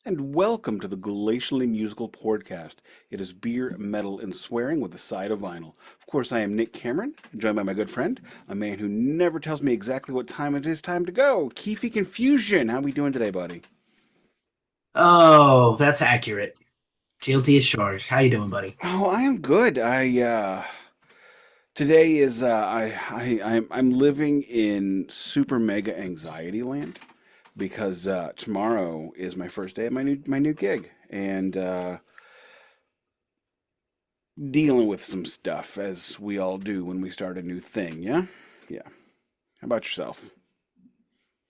And welcome to the Glacially Musical Podcast. It is beer, metal, and swearing with a side of vinyl. Of course, I am Nick Cameron, joined by my good friend, a man who never tells me exactly what time it is time to go, Keefy Confusion. How we doing today, buddy? Oh, that's accurate. Guilty as charged. How you doing, buddy? Oh, I am good. Today is I'm living in super mega anxiety land because tomorrow is my first day at my new gig, and dealing with some stuff as we all do when we start a new thing. Yeah, yeah. How about yourself?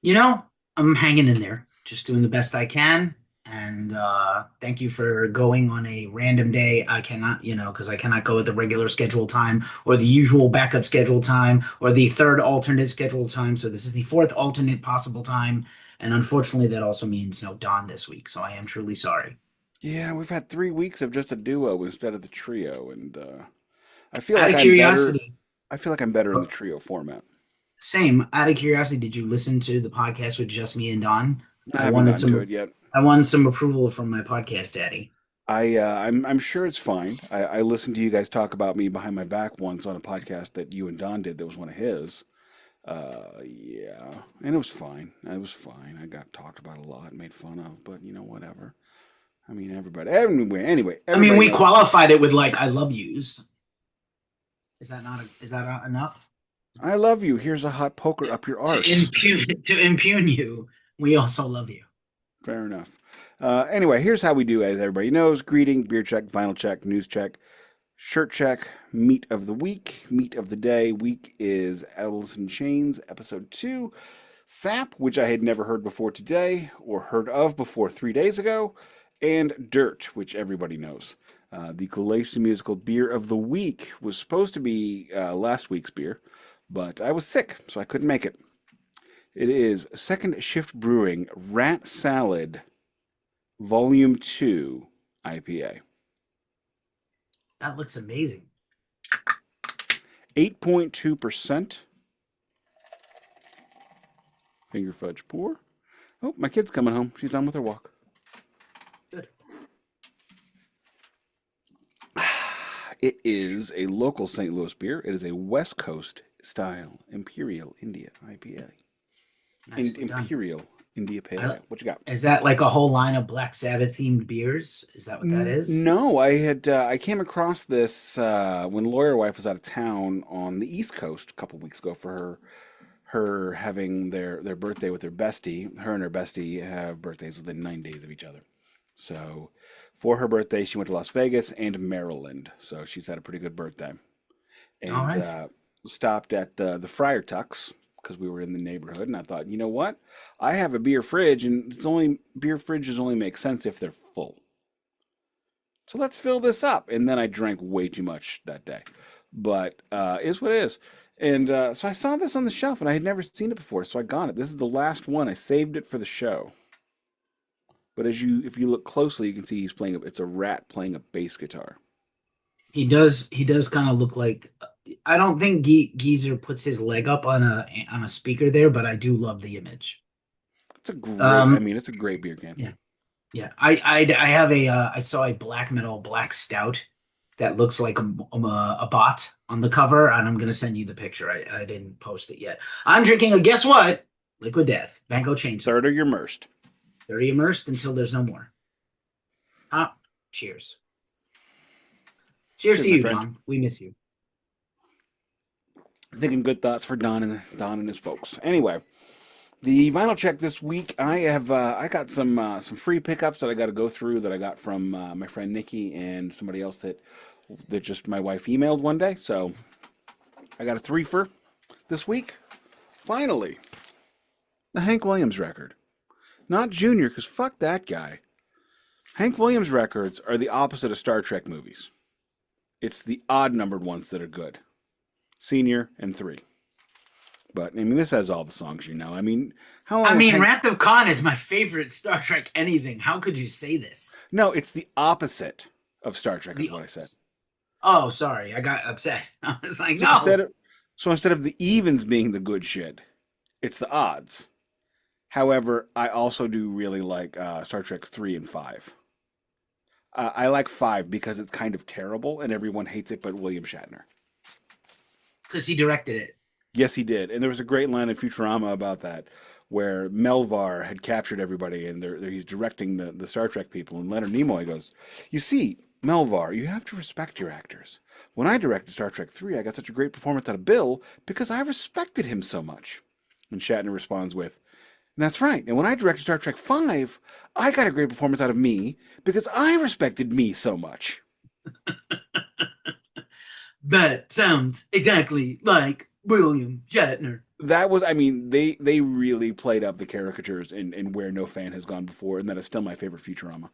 You know, I'm hanging in there, just doing the best I can. And thank you for going on a random day. I cannot, because I cannot go at the regular schedule time or the usual backup schedule time or the third alternate schedule time. So this is the fourth alternate possible time. And unfortunately, that also means no Don this week. So I am truly sorry. Yeah, we've had 3 weeks of just a duo instead of the trio, and I feel Out like of I'm better. curiosity, I feel like I'm better in the trio format. same. Out of curiosity, did you listen to the podcast with just me and Don? I I haven't wanted gotten to some it yet. I wanted some approval from my podcast daddy. I'm sure it's fine. I listened to you guys talk about me behind my back once on a podcast that you and Don did. That was one of his. Yeah, and it was fine. It was fine. I got talked about a lot, made fun of, but whatever. I mean, anyway, I mean, everybody we knows. qualified it with like "I love yous." Is that not enough I love you. Here's a hot poker up your to arse. impugn you? We also love you. Fair enough. Anyway, here's how we do, as everybody knows: greeting, beer check, vinyl check, news check, shirt check, meat of the week, meat of the day. Week is Alice in Chains, episode 2. Sap, which I had never heard before today, or heard of before 3 days ago, and Dirt, which everybody knows. The Glacially Musical Beer of the Week was supposed to be last week's beer, but I was sick, so I couldn't make it. It is Second Shift Brewing Rat Salad Volume 2 IPA. That looks amazing. 8.2%. Finger fudge pour. Oh, my kid's coming home. She's done with her walk. Good. It is a local St. Louis beer. It is a West Coast style Imperial India IPA. Nicely done. Imperial India Pale I, Ale. What you got? is that like a whole line of Black Sabbath themed beers? Is that what that is? No, I came across this when Lawyer Wife was out of town on the East Coast a couple weeks ago for her having their birthday with her bestie. Her and her bestie have birthdays within 9 days of each other. So for her birthday, she went to Las Vegas and Maryland. So she's had a pretty good birthday. All And right. stopped at the Friar Tuck's because we were in the neighborhood. And I thought, you know what? I have a beer fridge, and beer fridges only make sense if they're full. So let's fill this up. And then I drank way too much that day. But is what it is. And so I saw this on the shelf, and I had never seen it before. So I got it. This is the last one. I saved it for the show. But if you look closely, you can see it's a rat playing a bass guitar. He does kind of look like I don't think Geezer puts his leg up on a speaker there, but I do love the image. I Um, mean, it's a great beer can. yeah. Yeah, I have a I saw a black metal black stout that looks like a bot on the cover, and I'm gonna send you the picture. I didn't post it yet. I'm drinking a guess what? Liquid Death, Banco Chainsaw. Third of your immersed. 30 immersed until there's no more. Ah, cheers. Cheers Cheers, to my you, friend. Don. We miss you. Thinking good thoughts for Don and his folks. Anyway, the vinyl check this week. I got some free pickups that I got to go through that I got from my friend Nikki and somebody else that just my wife emailed one day. So I got a threefer this week. Finally, the Hank Williams record. Not Junior, because fuck that guy. Hank Williams records are the opposite of Star Trek movies. It's the odd numbered ones that are good. Senior and 3. But I mean, this has all the songs you know. I mean, how I long was mean, Hank? Wrath of Khan is my favorite Star Trek anything. How could you say this? No, it's the opposite of Star Trek, is The what I said. opposite. Oh, sorry, I got upset. I was like, So instead no. of so instead of the evens being the good shit, it's the odds. However, I also do really like Star Trek 3 and 5. I like 5 because it's kind of terrible and everyone hates it but William Shatner. Because he directed it. Yes, he did. And there was a great line in Futurama about that, where Melvar had captured everybody and he's directing the Star Trek people. And Leonard Nimoy goes, "You see, Melvar, you have to respect your actors. When I directed Star Trek 3, I got such a great performance out of Bill because I respected him so much." And Shatner responds with, "That's right. And when I directed Star Trek 5, I got a great performance out of me because I respected me so much." That sounds exactly like William Shatner. That was, I mean, they really played up the caricatures in where no fan has gone before, and that is still my favorite Futurama.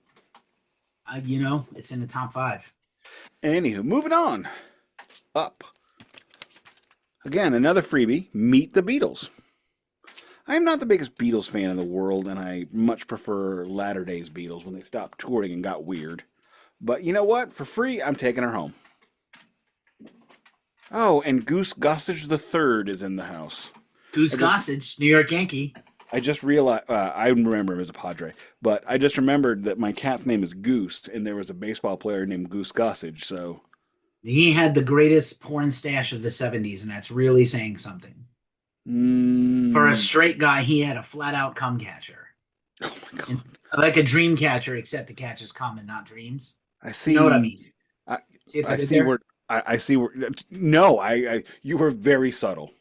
It's in the top five. Anywho, moving on. Up. Again, another freebie, Meet the Beatles. I am not the biggest Beatles fan in the world, and I much prefer latter days Beatles when they stopped touring and got weird. But you know what? For free, I'm taking her home. Oh, and Goose Gossage III is in the house. Goose Gossage, New York Yankee. I just realized, I remember him as a Padre, but I just remembered that my cat's name is Goose, and there was a baseball player named Goose Gossage, so. He had the greatest porn stash of the 70s, and that's really saying something. For a straight guy, he had a flat-out cum catcher. Oh my God. Like a dream catcher, except the catches cum and not dreams. I see. You know what I mean? I see where. I see where. No, you were very subtle.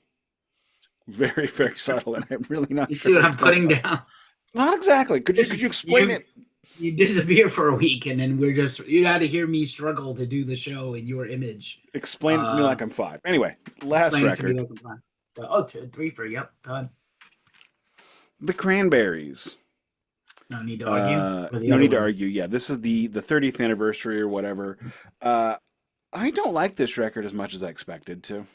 Very, very subtle, and I'm really not You sure see what I'm putting down? Not exactly. Could you explain it? You disappear for a week, and then you had to hear me struggle to do the show in your image. Explain it to me like I'm 5. Anyway, last record. Like 3 for, yep, go ahead. The Cranberries. No need to argue. No need to argue. Yeah, this is the 30th anniversary or whatever. I don't like this record as much as I expected to.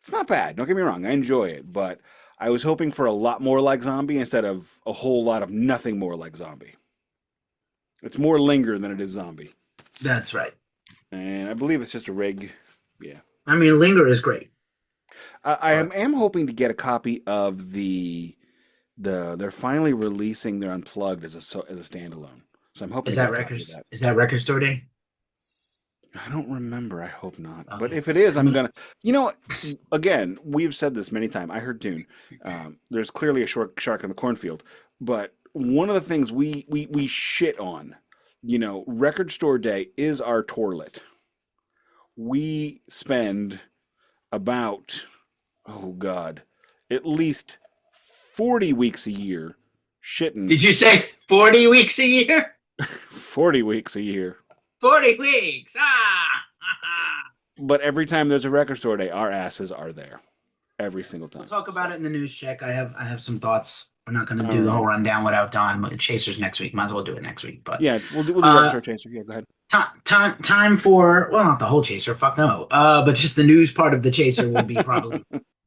It's not bad. Don't get me wrong. I enjoy it, but I was hoping for a lot more like Zombie instead of a whole lot of nothing more like Zombie. It's more Linger than it is Zombie. That's right. And I believe it's just a rig. Yeah. I mean, Linger is great. I am hoping to get a copy of they're finally releasing their Unplugged as a standalone. So I'm hoping is that record store day? I don't remember. I hope not. Okay. But if it is, I'm gonna. Again, we've said this many times. I heard Dune. There's clearly a shark in the cornfield. But one of the things we shit on, record store day is our toilet. We spend about, oh God, at least 40 weeks a year shitting. Did you say 40 weeks a year? 40 weeks a year. 40 weeks. But every time there's a record store day, our asses are there. Every single time. We'll talk about it in the news check. I have some thoughts. We're not going to do the whole rundown without Don. Chasers next week. Might as well do it next week. But yeah, we'll do record store Chaser. Yeah, go ahead. Time for, well, not the whole Chaser. Fuck no. But just the news part of the Chaser will be probably.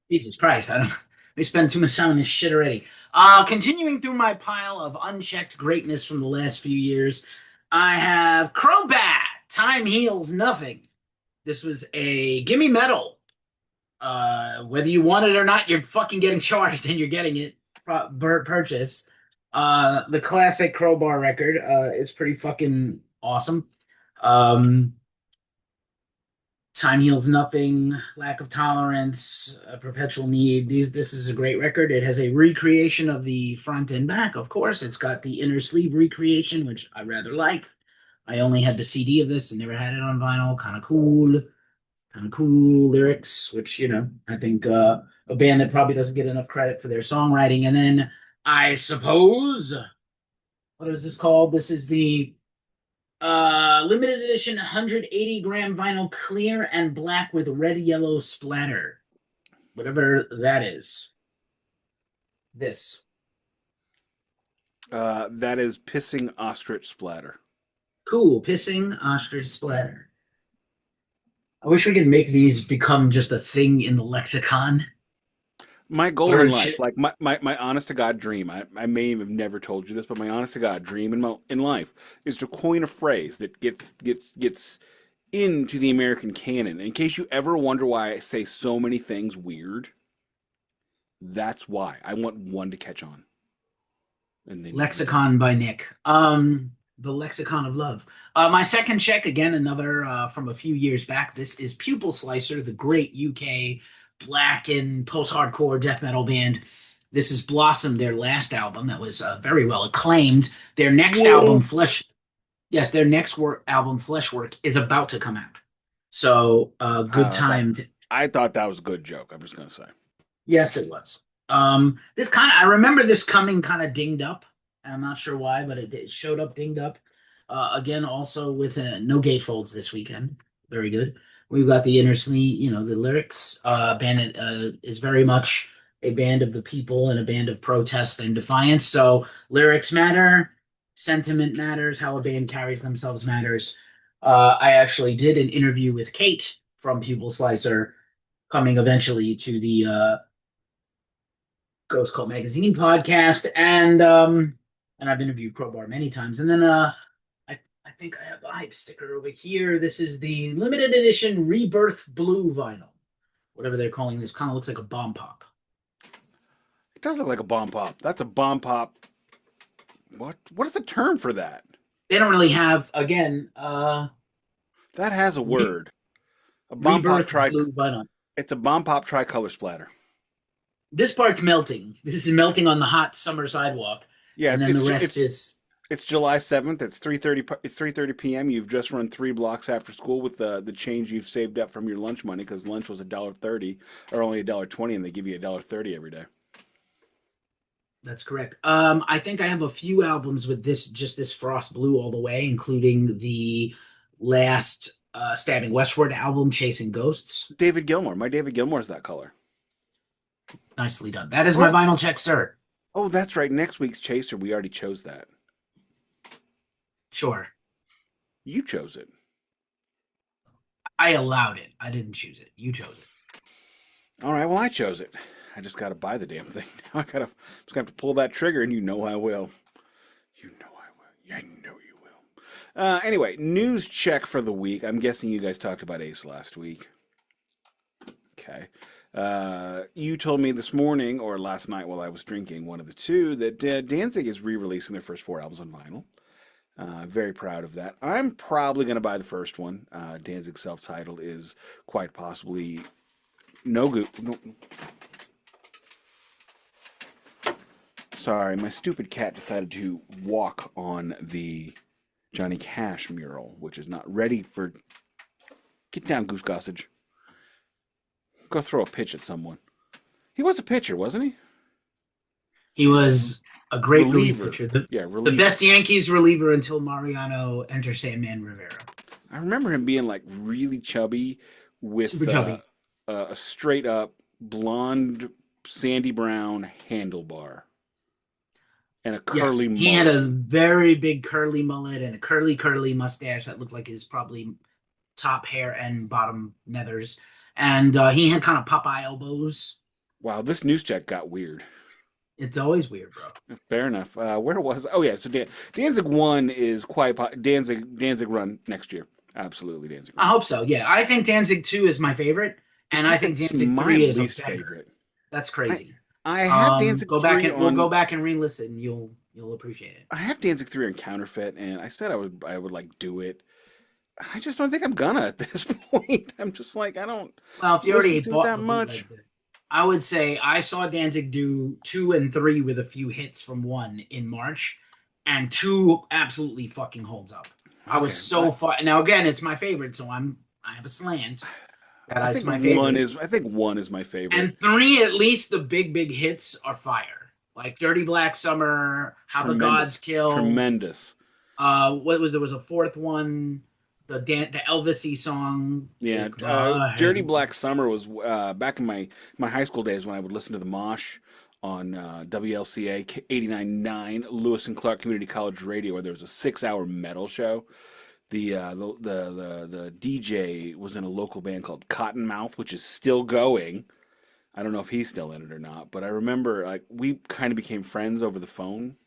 Jesus Christ. We spend too much time on this shit already. Continuing through my pile of unchecked greatness from the last few years, I have Crowbar, Time Heals Nothing. This was a gimme metal. Whether you want it or not, you're fucking getting charged and you're getting it purchase. The classic Crowbar record is pretty fucking awesome. Time Heals Nothing, Lack of Tolerance, Perpetual Need. This is a great record. It has a recreation of the front and back, of course. It's got the inner sleeve recreation, which I rather like. I only had the CD of this and never had it on vinyl. Kind of cool lyrics, which, I think a band that probably doesn't get enough credit for their songwriting. And then I suppose, what is this called? This is the limited edition 180-gram vinyl, clear and black with red yellow splatter, whatever that is. This that is Pissing Ostrich Splatter. Cool. Pissing Ostrich Splatter. I wish we could make these become just a thing in the lexicon. My goal in life, like my honest to God dream, I may have never told you this, but my honest to God dream in life is to coin a phrase that gets into the American canon. In case you ever wonder why I say so many things weird, that's why. I want one to catch on. And then Lexicon by Nick. The Lexicon of Love. My second check, again, another from a few years back. This is Pupil Slicer, the great UK black and post-hardcore death metal band. This is Blossom, their last album that was very well acclaimed. Their next album, whoa. yes, their next album, Fleshwork, is about to come out. So, good time to. I thought that was a good joke. I'm just gonna say. Yes, it was. This kind of I remember this coming kind of dinged up, and I'm not sure why, but it showed up dinged up. Again, also with no gatefolds this weekend. Very good. We've got the inner sleeve, the lyrics. Band is very much a band of the people and a band of protest and defiance. So lyrics matter, sentiment matters, how a band carries themselves matters. I actually did an interview with Kate from Pupil Slicer, coming eventually to the Ghost Cult Magazine podcast, and I've interviewed Crowbar many times. And then I think I have a hype sticker over here. This is the limited edition Rebirth Blue vinyl, whatever they're calling this. Kind of looks like a bomb pop. It does look like a bomb pop. That's a bomb pop. What is the term for that? They don't really have That has a word. A bomb pop Rebirth Blue vinyl. It's a bomb pop tricolor splatter. This part's melting. This is melting on the hot summer sidewalk. Yeah, and then the rest is. It's July 7th. It's 3:30. It's 3:30 p.m. You've just run 3 blocks after school with the change you've saved up from your lunch money, because lunch was $1.30 or only $1.20, and they give you $1.30 every day. That's correct. I think I have a few albums with this Frost Blue all the way, including the last Stabbing Westward album, Chasing Ghosts. David Gilmour. My David Gilmour is that color. Nicely done. That is my vinyl check, sir. Oh, that's right. Next week's Chaser, we already chose that. Sure. You chose it. I allowed it. I didn't choose it. You chose it. All right. Well, I chose it. I just got to buy the damn thing. Now just gonna have to pull that trigger, and you know I will. You know I will. Yeah, I know you will. Anyway, news check for the week. I'm guessing you guys talked about Ace last week. Okay. You told me this morning or last night while I was drinking, one of the two, that Danzig is re-releasing their first 4 albums on vinyl. Very proud of that. I'm probably going to buy the first one. Danzig self-titled is quite possibly no good. No. Sorry, my stupid cat decided to walk on the Johnny Cash mural, which is not ready for... Get down, Goose Gossage. Go throw a pitch at someone. He was a pitcher, wasn't he? He was a great reliever. pitcher. Reliever. The best Yankees reliever until Mariano entered Sandman Rivera. I remember him being like really chubby with a straight up blonde, sandy brown handlebar and a curly mullet. He had a very big curly mullet and a curly mustache that looked like his probably top hair and bottom nethers. And he had kind of Popeye elbows. Wow, this news check got weird. It's always weird, bro. Fair enough. Where was? Oh yeah, so Danzig 1 is quite Danzig run next year. Absolutely, Danzig. I hope so. Yeah, I think Danzig 2 is my favorite, and I think Danzig 3 is least favorite. That's crazy. I have Danzig 3 we'll go back and re-listen. You'll appreciate it. I have Danzig 3 on Counterfeit, and I said I would like do it. I just don't think I'm gonna at this point. I'm just like, I don't. Well, if you already bought that much, I would say I saw Danzig do 2 and 3 with a few hits from 1 in March, and 2 absolutely fucking holds up. Okay, I was so far. Now again, it's my favorite, so I have a slant. I think my favorite. I think 1 is my favorite, and 3, at least the big hits are fire. Like Dirty Black Summer, How the Gods Kill, tremendous. There was a 4th one. The Elvis-y song. Yeah, Dirty Black Summer was back in my high school days when I would listen to the Mosh on WLCA 89.9 Lewis and Clark Community College Radio, where there was a 6-hour metal show. The DJ was in a local band called Cottonmouth, which is still going. I don't know if he's still in it or not, but I remember we kind of became friends over the phone.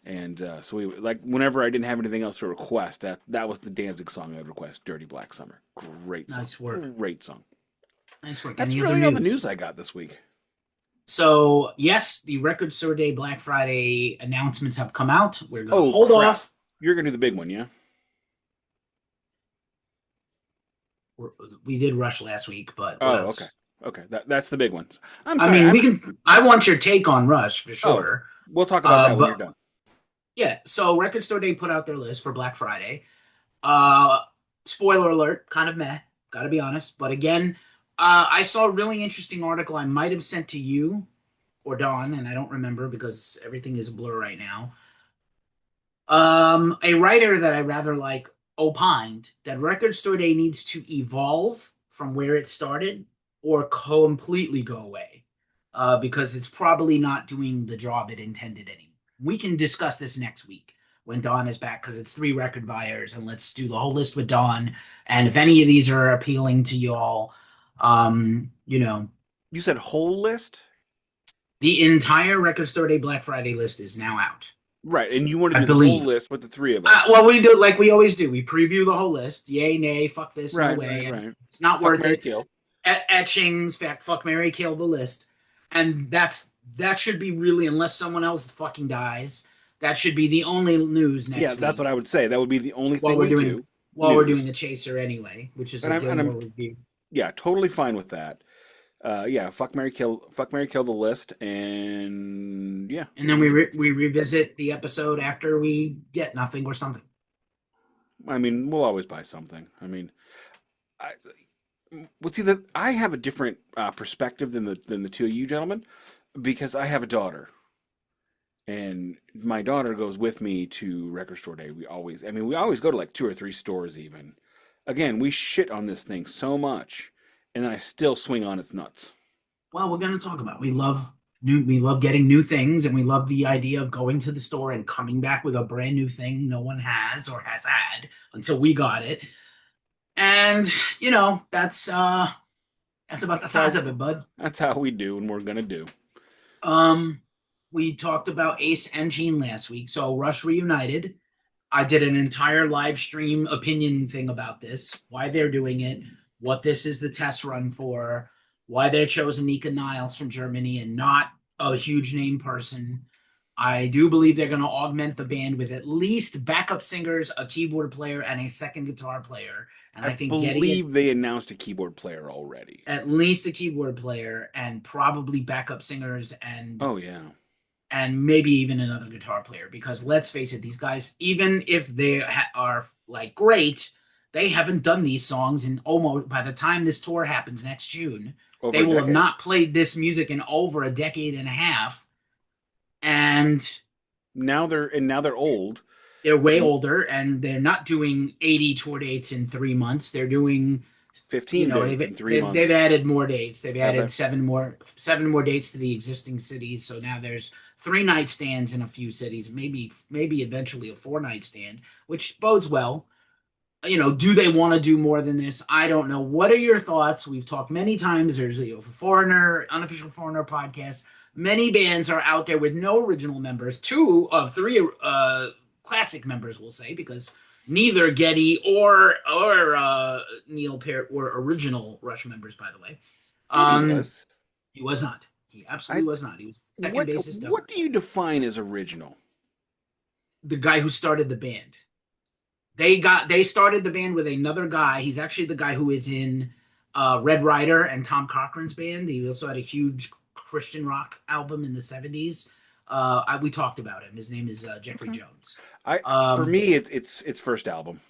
And so we whenever I didn't have anything else to request, that was the Danzig song I would request. Dirty Black Summer, great song. Nice work, great song. Nice work. That's really all the news I got this week. So, yes, the Record Store Day Black Friday announcements have come out. We're going to Oh hold crap! off. You're gonna do the big one, yeah? We did Rush last week, but what Oh, okay, else? okay. That's the big one. I'm I sorry. mean, we can. I want your take on Rush for Oh, sure. we'll talk about that when you're But done. yeah, so Record Store Day put out their list for Black Friday. Uh, Spoiler alert, kind of meh, gotta be honest. But again, I saw a really interesting article I might have sent to you or Dawn, and I don't remember because everything is a blur right now. A writer that I rather like opined that Record Store Day needs to evolve from where it started or completely go away because it's probably not doing the job it intended anymore. We can discuss this next week when Dawn is back because it's three record buyers and let's do the whole list with Dawn. And if any of these are appealing to y'all, you know, You said whole list, the entire Record Store Day Black Friday list is now out. right? And you want to I do the whole believe. list with the three of us, Well, we do like we always do. We preview the whole list. Yay, nay, fuck this, no right? way, Right? and Right? it's not Fuck worth Mary it. Kill. Etchings, fact, fuck, Mary, kill the list, and that should be really unless someone else fucking dies. That should be the only news Yeah, next that's what week I would say. That would be the only while thing we're we doing do. the News, chaser anyway, which is and a I'm Gilmore review. yeah, totally fine with that. Yeah, fuck Mary Kill the list, and yeah, And then we revisit the episode after we get nothing or something. I mean, we'll always buy something. I mean, I, well, see that I have a different perspective than the two of you gentlemen because I have a daughter, and my daughter goes with me to Record Store Day. I mean, we always go to like two or three stores even. Again, we shit on this thing so much, and then I still swing on its nuts. Well, we're going to talk about. We love getting new things, and we love the idea of going to the store and coming back with a brand new thing no one has or has had until we got it. And that's about the That's size how of it, bud. that's how we do, and we're gonna do. Um, we talked about Ace and Gene last week, so Rush reunited. I did an entire live stream opinion thing about this, why they're doing it, what this is the test run for, why they chose Anika Niles from Germany and not a huge name person. I do believe they're going to augment the band with at least backup singers, a keyboard player, and a second guitar player. And I I think getting it believe they announced a keyboard player already. at least a keyboard player and probably backup singers Oh yeah. and maybe even another guitar player because let's face it, these guys, even if they are like great, they haven't done these songs in almost by the time this tour happens next June, Over they a will have decade. not played this music in over a decade and a half, and Now they're old. they're way And older and they're not doing 80 tour dates in 3 months. They're doing 15 dates in three they've months. added more dates. They've Have added they? seven more dates to the existing cities. So now there's 3 night stands in a few cities, maybe eventually a 4 night stand, which bodes well. Do they want to do more than this? I don't know. What are your thoughts? We've talked many times. There's a Foreigner, unofficial Foreigner podcast. Many bands are out there with no original members. Two of three classic members, we'll say, because neither Getty or Neil Peart were original Rush members, by the way. Getty Um, was. he was not. He I absolutely was not. He was second what bassist of what do you define as original? the guy who started the band. They started the band with another guy. He's actually the guy who is in Red Rider and Tom Cochran's band. He also had a huge Christian rock album in the 70s. We talked about him. His name is Jeffrey Okay. Jones. I For Um, me it's first album.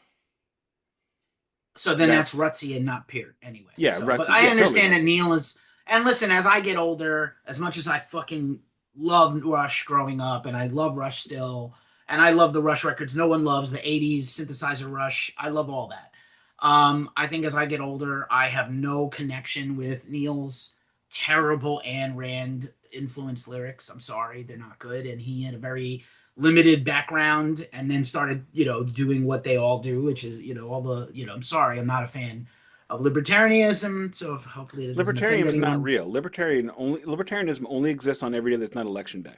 so then that's That's Rutsy and not Peart anyway. yeah, So, but Rutsy. I Yeah, totally understand that Rutsy. Neil is. And listen, as I get older, as much as I fucking loved Rush growing up, and I love Rush still, and I love the Rush records. No one loves the '80s synthesizer Rush. I love all that. I think as I get older, I have no connection with Neil's terrible Ayn Rand influenced lyrics. I'm sorry, they're not good. And he had a very limited background and then started, doing what they all do, which is, all the, I'm sorry, I'm not a fan of libertarianism. So hopefully it doesn't offend Libertarianism is not anyone. real. Libertarianism only exists on every day that's not election day.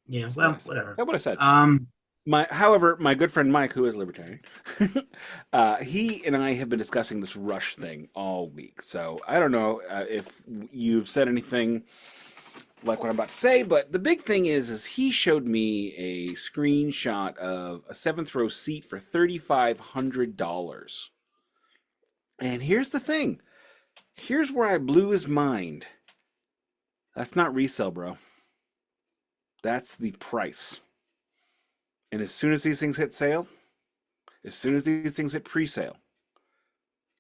Yeah, That's what I well, said. whatever. That's what I said. Um, However, my good friend Mike, who is libertarian, he and I have been discussing this Rush thing all week. So I don't know if you've said anything like what I'm about to say, but the big thing is he showed me a screenshot of a seventh row seat for $3,500. And here's the thing. Here's where I blew his mind. That's not resale, bro. That's the price. And as soon as these things hit sale, as soon as these things hit pre-sale,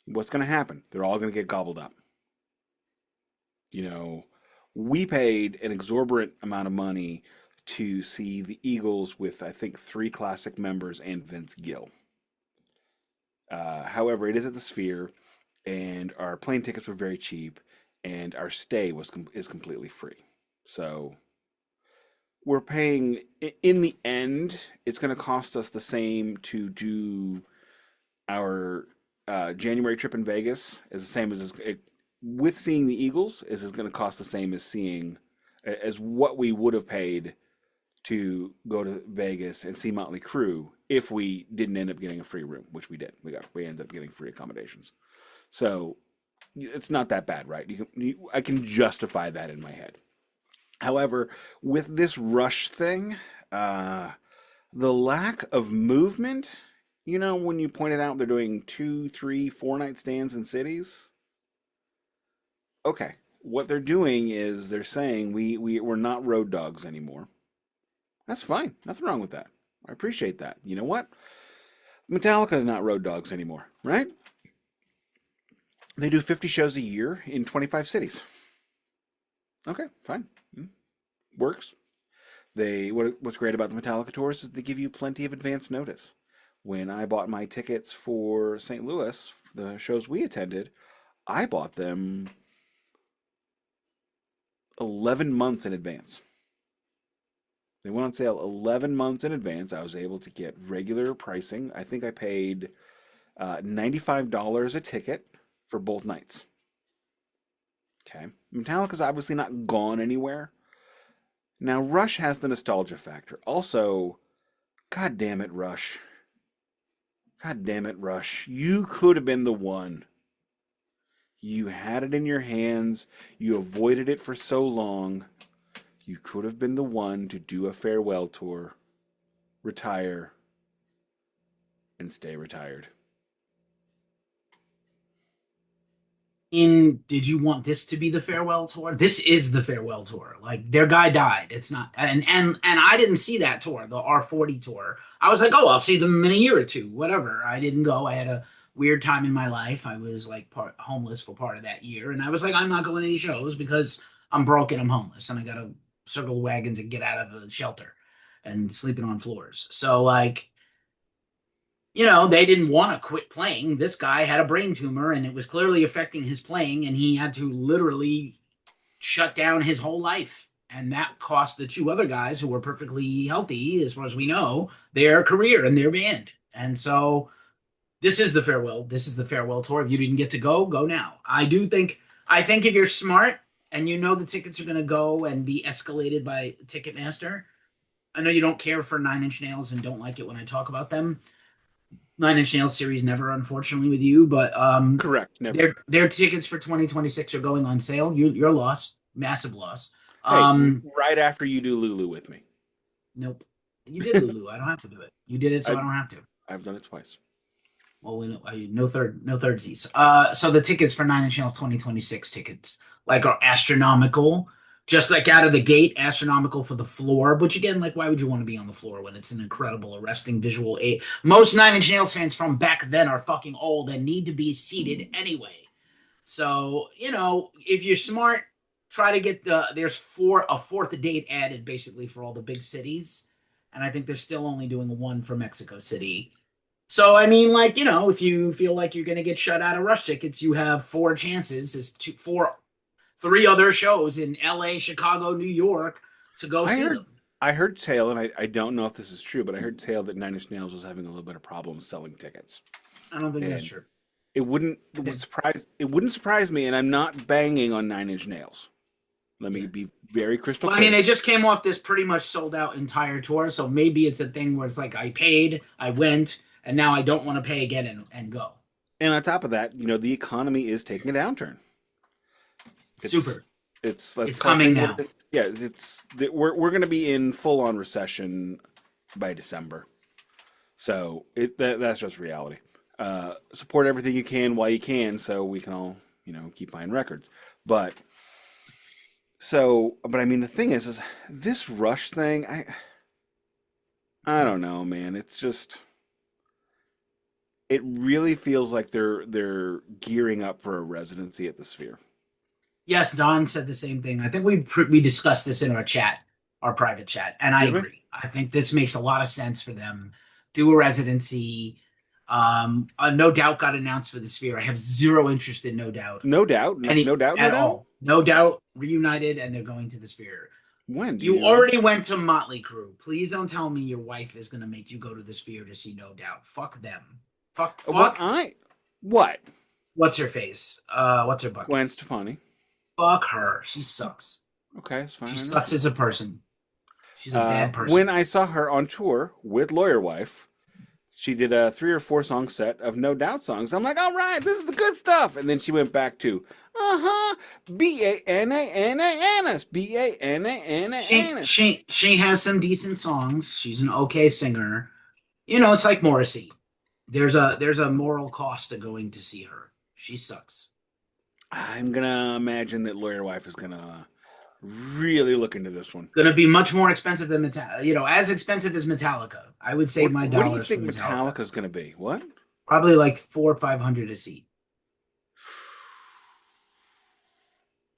what's going to happen? They're all going to get gobbled up. You know, we paid an exorbitant amount of money to see the Eagles with, I think, 3 classic members and Vince Gill. However, it is at the Sphere, and our plane tickets were very cheap, and our stay is completely free. So we're paying, in the end, it's going to cost us the same to do our January trip in Vegas is the same as with seeing the Eagles is going to cost the same as what we would have paid to go to Vegas and see Motley Crue if we didn't end up getting a free room, which we did. We ended up getting free accommodations. So it's not that bad, right? I can justify that in my head. However, with this Rush thing, the lack of movement, you know, when you pointed out they're doing 2, 3, 4 night stands in cities. Okay, what they're doing is they're saying we're not road dogs anymore. That's fine. Nothing wrong with that. I appreciate that. You know what? Metallica is not road dogs anymore, right? They do 50 shows a year in 25 cities. Okay, fine. Works. What's great about the Metallica tours is they give you plenty of advance notice. When I bought my tickets for St. Louis, the shows we attended, I bought them 11 months in advance. They went on sale 11 months in advance. I was able to get regular pricing. I think I paid $95 a ticket for both nights. Okay. Metallica's obviously not gone anywhere. Now, Rush has the nostalgia factor. Also, God damn it, Rush. God damn it, Rush. You could have been the one. You had it in your hands. You avoided it for so long. You could have been the one to do a farewell tour, retire, and stay retired. Did you want this to be the farewell tour? This is the farewell tour. Like their guy died. It's not, and I didn't see that tour, the R40 tour. I was like, oh, I'll see them in a year or two, whatever. I didn't go. I had a weird time in my life. I was like homeless for part of that year, and I was like, I'm not going to any shows because I'm broke and I'm homeless, and I got to circle wagons and get out of the shelter and sleeping on floors. So like, you know, they didn't want to quit playing. This guy had a brain tumor and it was clearly affecting his playing, and he had to literally shut down his whole life. And that cost the 2 other guys who were perfectly healthy, as far as we know, their career and their band. And so this is the farewell. This is the farewell tour. If you didn't get to go, go now. I think if you're smart and you know the tickets are going to go and be escalated by Ticketmaster, I know you don't care for Nine Inch Nails and don't like it when I talk about them. Nine Inch Nails series never, unfortunately, with you, but Correct, never. their tickets for 2026 are going on sale. You're lost, massive loss. Hey, right after you do Lulu with me. Nope, you did Lulu. I don't have to do it. You did it, so I don't have to. I've done it twice. Well, no thirdsies. So the tickets for Nine Inch Nails 2026 tickets like are astronomical. Just like out of the gate, astronomical for the floor. Which again, like, why would you want to be on the floor when it's an incredible, arresting visual aid? Most Nine Inch Nails fans from back then are fucking old and need to be seated anyway. So, you know, if you're smart, try to get there's a fourth date added basically for all the big cities. And I think they're still only doing one for Mexico City. So, I mean, like, you know, if you feel like you're going to get shut out of Rush tickets, you have 4 chances, 3 other shows in LA, Chicago, New York to go see them. I heard tale, and I don't know if this is true, but I heard tale that Nine Inch Nails was having a little bit of problems selling tickets. I don't think that's true. It wouldn't surprise me, and I'm not banging on Nine Inch Nails. Let me be very crystal clear. I mean, they just came off this pretty much sold out entire tour, so maybe it's a thing where it's like I paid, I went, and now I don't want to pay again and go. And on top of that, you know, the economy is taking a downturn. Super. let's It's call coming things what it now. is. Yeah, we're going to be in full on recession by December. So that's just reality. Support everything you can while you can, so we can all keep buying records. But but I mean the thing is this Rush thing. I don't know, man. It's just it really feels like they're gearing up for a residency at the Sphere. Yes, Don said the same thing. I think we discussed this in our chat, our private chat, and I Did we? agree. I think this makes a lot of sense for them. Do a residency. No Doubt got announced for the Sphere. I have zero interest in No Doubt, No doubt, no any doubt, no at doubt. all. No Doubt reunited, and they're going to the Sphere. When do You you know? already went to Motley Crue. Please don't tell me your wife is gonna make you go to the Sphere to see No Doubt. Fuck them. Fuck. Well, Fuck. what? What's her face? What's her Gwen buckets? Stefani. Fuck her. She sucks. Okay, that's fine. She I sucks understand. as a person. She's a bad When person. I saw her on tour with Lawyer Wife, she did a 3 or 4 song set of No Doubt songs. I'm like, all right, this is the good stuff. And then she went back to, Bananas, She Bananas. she she has some decent songs. She's an okay singer. You know, it's like Morrissey. There's a moral cost to going to see her. She sucks. I'm gonna imagine that Lawyer Wife is gonna really look into this one. Gonna be much more expensive than Metallica. You know, as expensive as Metallica. I would save my What do you dollars for think Metallica. Metallica's gonna be? What? Probably like 400 or 500 a seat.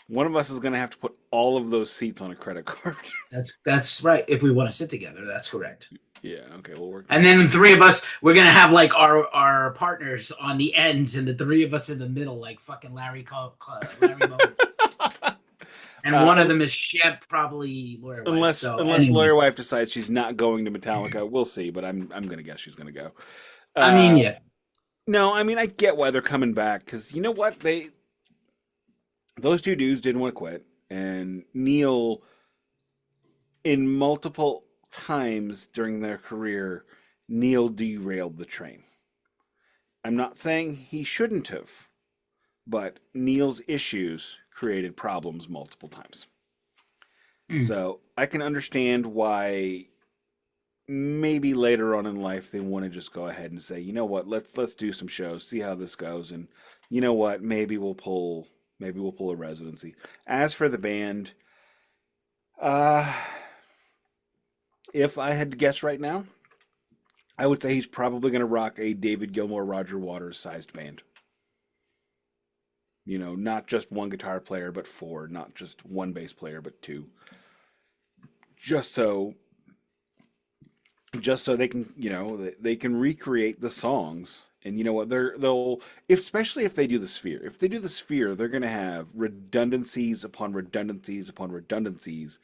One of us is gonna have to put all of those seats on a credit card. That's right. If we want to sit together, that's correct. Yeah, okay, we'll work that And out. then the three of us, we're gonna have like our partners on the ends, and the three of us in the middle, like fucking Larry Moe. And one of Uh, them is Shep, probably Lawyer Wife. unless So unless Lawyer anyway, Wife decides she's not going to Metallica, we'll see. But I'm gonna guess she's gonna go. I mean, Uh, yeah, no, I mean I get why they're coming back because you know what those two dudes didn't want to quit, and Neil in multiple times during their career, Neil derailed the train. I'm not saying he shouldn't have, but Neil's issues created problems multiple times. mm, So I can understand why maybe later on in life they want to just go ahead and say, you know what, let's do some shows, see how this goes, and you know what, maybe we'll pull a residency. As for the band, uh, if I had to guess right now, I would say he's probably going to rock a David Gilmour, Roger Waters sized band. Not just one guitar player, but four, not just one bass player, but two. Just so just so they can they can recreate the songs. And you know what, they'll especially if they do the Sphere, they're going to have redundancies upon redundancies upon redundancies.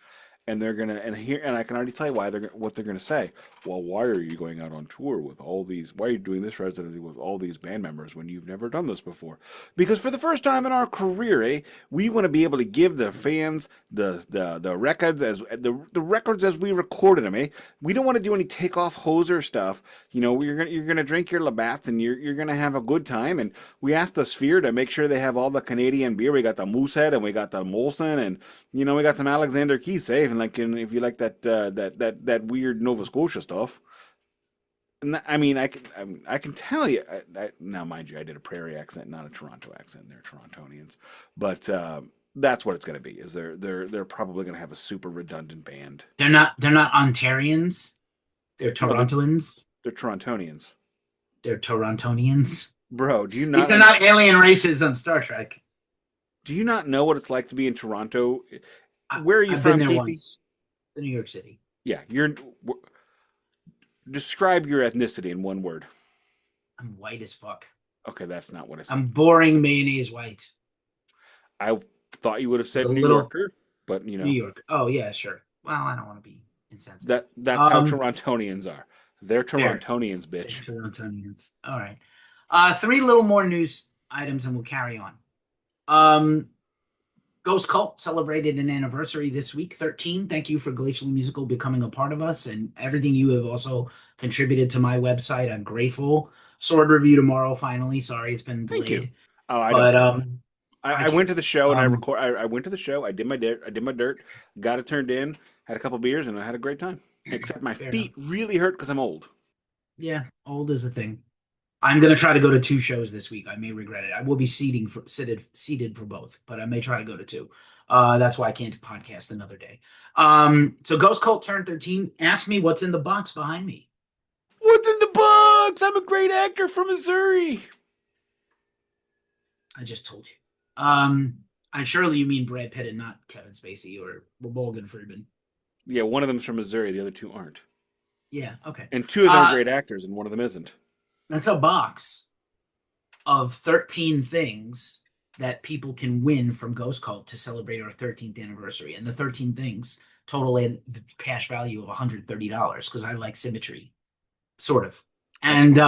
And they're gonna and I can already tell you what they're gonna say. Well, why are you going out on tour with all these? Why are you doing this residency with all these band members when you've never done this before? Because for the first time in our career, we want to be able to give the fans the records as the records as we recorded them. We don't want to do any takeoff hoser stuff. You're gonna drink your Labatt's and you're gonna have a good time. And we asked the Sphere to make sure they have all the Canadian beer. We got the Moosehead and we got the Molson and we got some Alexander Keith safe, and if you like that weird Nova Scotia stuff. And I mean, I can tell you. Now, mind you, I did a Prairie accent, not a Toronto accent. They're Torontonians, but that's what it's going to be. Is they're probably going to have a super redundant band. they're not Ontarians. They're No, Torontonians. they're Torontonians, They're Torontonians. bro. Do you These not are not alien races on Star Trek. know what it's like to be in Toronto? I, Where are you I've been from, there Keefy? once. To New York City. Yeah, describe your ethnicity in one word. I'm white as fuck. Okay, that's not what I said. I'm boring mayonnaise white. I thought you would have A said New little Yorker, but New York. Oh yeah, sure. Well, I don't want to be insensitive. that's how Um, Torontonians are. They're fair. Torontonians, They're bitch. Torontonians. All right. Three little more news items, and we'll carry on. Um, Ghost Cult celebrated an anniversary this week, 13. Thank you for Glacially Musical becoming a part of us and everything you have also contributed to my website. I'm grateful. Sword review tomorrow, finally. Sorry, it's been Thank you. delayed. Oh, I don't But care. I I went can't. to the show and I went to the show. I did my dirt. I did my dirt. Got it turned in. Had a couple beers and I had a great time. Except my Fair enough. feet really hurt because I'm old. Yeah, old is a thing. I'm gonna try to go to two shows this week. I may regret it. I will be seated for both, but I may try to go to two. That's why I can't podcast another day. So Ghost Cult turned 13. Ask me what's in the box behind me. What's in the box? I'm a great actor from Missouri. I just told you. I surely you mean Brad Pitt and not Kevin Spacey or Morgan Freeman. Yeah, one of them's from Missouri. The other two aren't. Yeah, okay. And two of them are Uh, great actors, and one of them isn't. that's a box of 13 things that people can win from Ghost Cult to celebrate our 13th anniversary. And the 13 things total in the cash value of $130 because I like symmetry, sort of. That's And fun.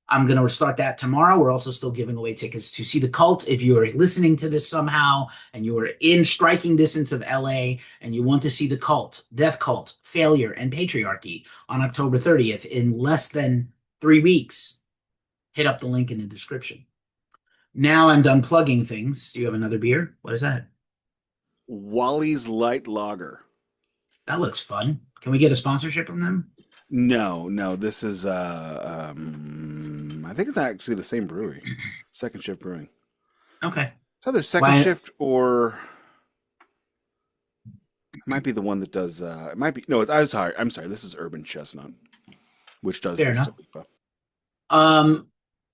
I'm going to start that tomorrow. We're also still giving away tickets to see the Cult. If you are listening to this somehow and you are in striking distance of LA and you want to see the Cult, Death Cult, Failure, and Patriarchy on October 30th in less than 3 weeks, hit up the link in the description. Now I'm done plugging things. Do you have another beer? What is that? Wally's Light Lager. That looks fun. Can we get a sponsorship from them? No, no, this is I think it's actually the same brewery. Second Shift Brewing. Okay. It's either Second Why? Shift or it might be the one that does it might be no, I'm sorry, this is Urban Chestnut, which does Fair this enough. Talipa. Um,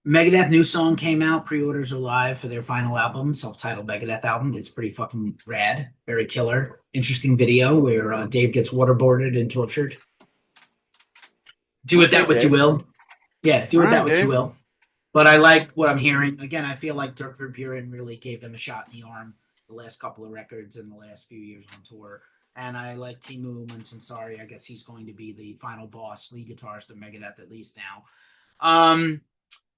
Megadeth new song came out. Pre-orders are live for their final album, self-titled Megadeth album. It's pretty fucking rad, very killer. Interesting video where Dave gets waterboarded and tortured. Do with Okay, that what you Dave. will. Yeah, do All with that right, what you Dave. will. But I like what I'm hearing. Again, I feel like Dirk Verbeuren really gave them a shot in the arm the last couple of records and the last few years on tour. And I like Timu Mansansari. I guess he's going to be the final boss, lead guitarist of Megadeth at least now. Um,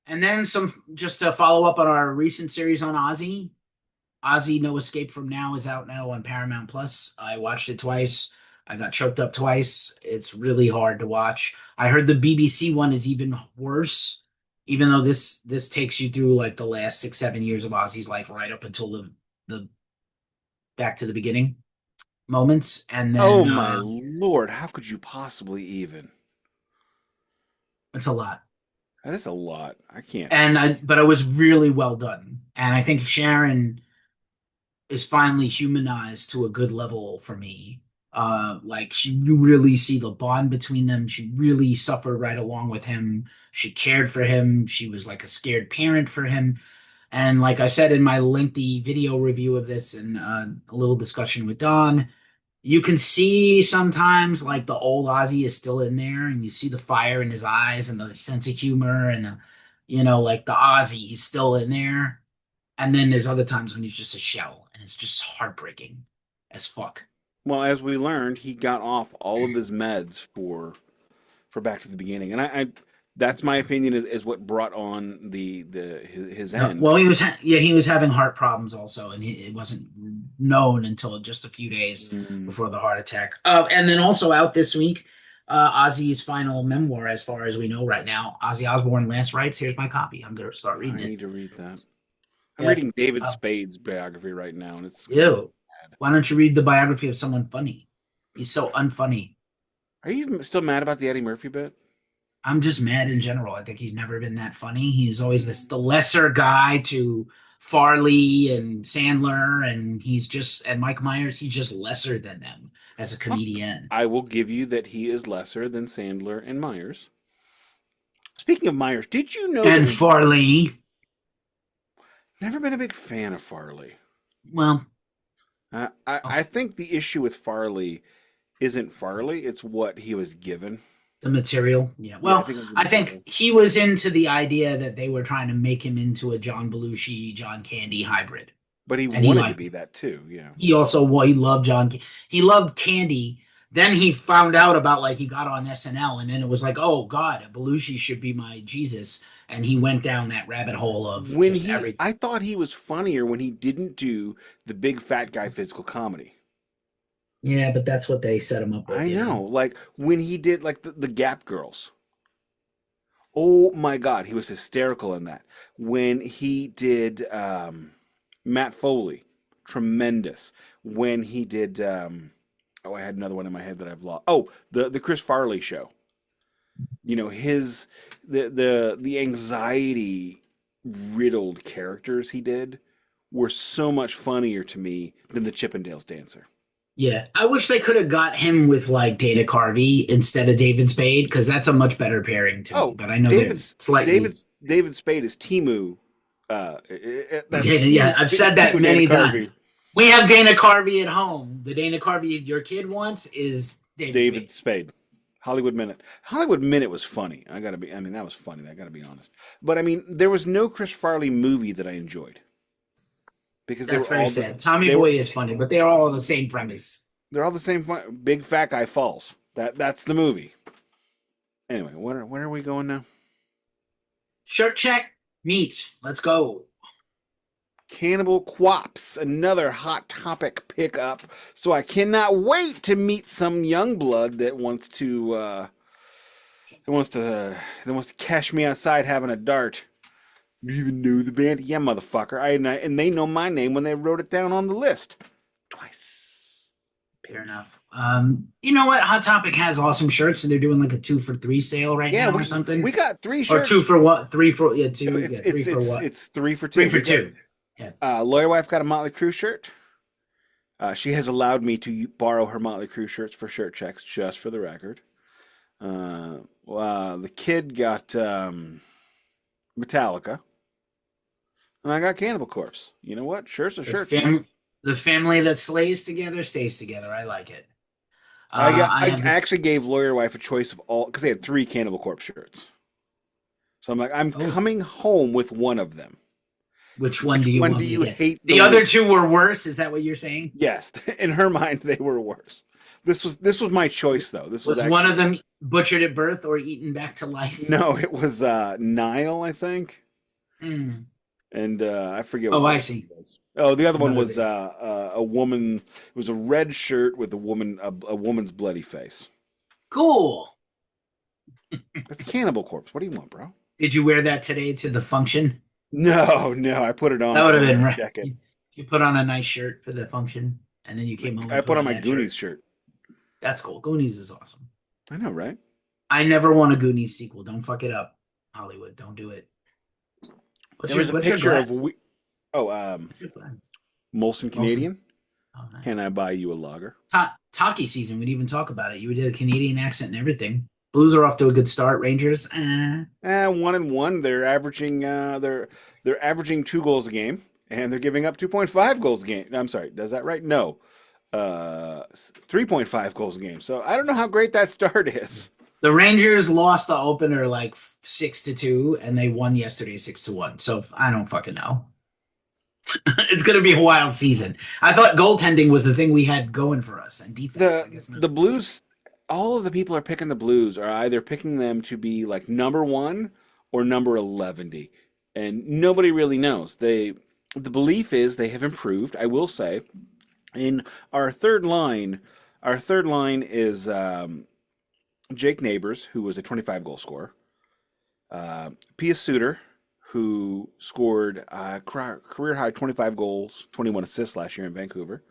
and then some just to follow up on our recent series on Ozzy. Ozzy No Escape from Now is out now on Paramount Plus. I watched it twice. I got choked up twice. It's really hard to watch. I heard the BBC one is even worse, even though this takes you through like the last 6, 7 years of Ozzy's life, right up until the back to the beginning moments, and Oh then my Lord, how could you possibly even? it's a lot. That is a lot. I can't. But it was really well done, and I think Sharon is finally humanized to a good level for me. You really see the bond between them. She really suffered right along with him. She cared for him. She was like a scared parent for him. And like I said in my lengthy video review of this and a little discussion with Don, you can see sometimes like the old Ozzy is still in there, and you see the fire in his eyes and the sense of humor and like the Ozzy, he's still in there. And then there's other times when he's just a shell, and it's just heartbreaking as fuck. Well, as we learned, he got off all of his meds for Back to the Beginning, and I that's my opinion is what brought on his No, end. well, he was having heart problems also, and it wasn't known until just a few days Mm, before the heart attack. And then also out this week, Ozzy's final memoir, as far as we know right now, Ozzy Osbourne, Last Rites. Here's my copy. I'm gonna start reading I it. need to read that. I'm Yeah. reading David Uh, Spade's biography right now, and it's kind of Ew. bad. Why don't you read the biography of someone funny? He's so unfunny. Are you still mad about the Eddie Murphy bit? I'm just mad in general. I think he's never been that funny. He's always the lesser guy to Farley and Sandler, and and Mike Myers. He's just lesser than them as a comedian. I will give you that he is lesser than Sandler and Myers. Speaking of Myers, did you know that And we Farley, never been a big fan of Farley? well, I think the issue with Farley isn't Farley; it's what he was given. the material. Yeah. Yeah, I Well, think it was the I think material. he was into the idea that they were trying to make him into a John Belushi, John Candy hybrid, But he and he wanted to liked be that too. Yeah. he also he loved he loved Candy. Then he found out about like he got on SNL, and then it was like, oh God, Belushi should be my Jesus, and he went down that rabbit hole of just I everything. thought he was funnier when he didn't do the big fat guy physical comedy. Yeah, but that's what they set him up with, I know, like when he did like the Gap Girls. Oh my God, he was hysterical in that. When he did Matt Foley, tremendous. When he did, I had another one in my head that I've lost. Oh, the Chris Farley show. You know, his the anxiety riddled characters he did were so much funnier to me than the Chippendales dancer. Yeah, I wish they could have got him with like Dana Carvey instead of David Spade because that's a much better pairing to me. Oh, But I know they're slightly. David Spade is Timu. That's Yeah, I've said that Timu Dana many Carvey. times. We have Dana Carvey at home. The Dana Carvey your kid wants is David David Spade. Spade. Hollywood Minute. Hollywood Minute was funny. I mean, that was funny. I gotta be honest. But I mean, there was no Chris Farley movie that I enjoyed because they That's were very all sad. Tommy they Boy were is funny, but they're all the same premise. they're all the same. Big fat guy falls. That's the movie. Anyway, where are we going now? Shirt check, meat. Let's go. Cannibal Quaps, another hot topic pickup. So I cannot wait to meet some young blood that wants to cash me outside having a dart. You even know the band? Yeah, motherfucker. And they know my name when they wrote it down on the list twice. Fair enough. You know what? Hot Topic has awesome shirts, and they're doing like a 2 for 3 sale right now or something. We got 3 or shirts. 2 for what? 3 for yeah, 2. It's, Yeah, 3 it's, for it's, what? it's 3 for 2. 3 for 2. Yeah. Lawyer Wife got a Motley Crue shirt. She has allowed me to borrow her Motley Crue shirts for shirt checks, just for the record. The kid got Metallica, and I got Cannibal Corpse. You know what? Shirts are shirts. The family that slays together stays together. I like it. I actually gave Lawyer Wife a choice of all because they had 3 Cannibal Corpse shirts. So I'm like, I'm coming home with one of them. Which one do you want do you hate? The other 2 were worse. Is that what you're saying? Yes, in her mind, they were worse. This was my choice, though. This was actually, one of them butchered at birth or eaten back to life? No, it was Nile, I think. Mm. And I forget. Oh, I see. Oh, the other one was a woman. It was a red shirt with a woman's bloody face. Cool. That's Cannibal Corpse. What do you want, bro? Did you wear that today to the function? No. I put it on. That would have been right. Jacket. You put on a nice shirt for the function, and then you came home. I put on my Goonies shirt. That's cool. Goonies is awesome. I know, right? I never want a Goonies sequel. Don't fuck it up, Hollywood. Don't do it. There was a picture of Molson Canadian. Oh, nice. Can I buy you a lager? Talkie season. We didn't even talk about it. You did a Canadian accent and everything. Blues are off to a good start. Rangers, 1-1. They're averaging they're averaging 2 goals a game, and they're giving up 2.5 goals a game. I'm sorry, does that right? No, 3.5 goals a game. So I don't know how great that start is. The Rangers lost the opener like 6-2, and they won yesterday 6-1. So I don't fucking know. It's going to be a wild season. I thought goaltending was the thing we had going for us, and defense. I guess not. The Blues. All of the people are picking the Blues are either picking them to be like number 1 or number 11, and nobody really knows. The belief is they have improved. I will say, in our third line is Jake Neighbors, who was a 25 goal scorer. Pia Suter, who scored career high 25 goals, 21 assists last year in Vancouver.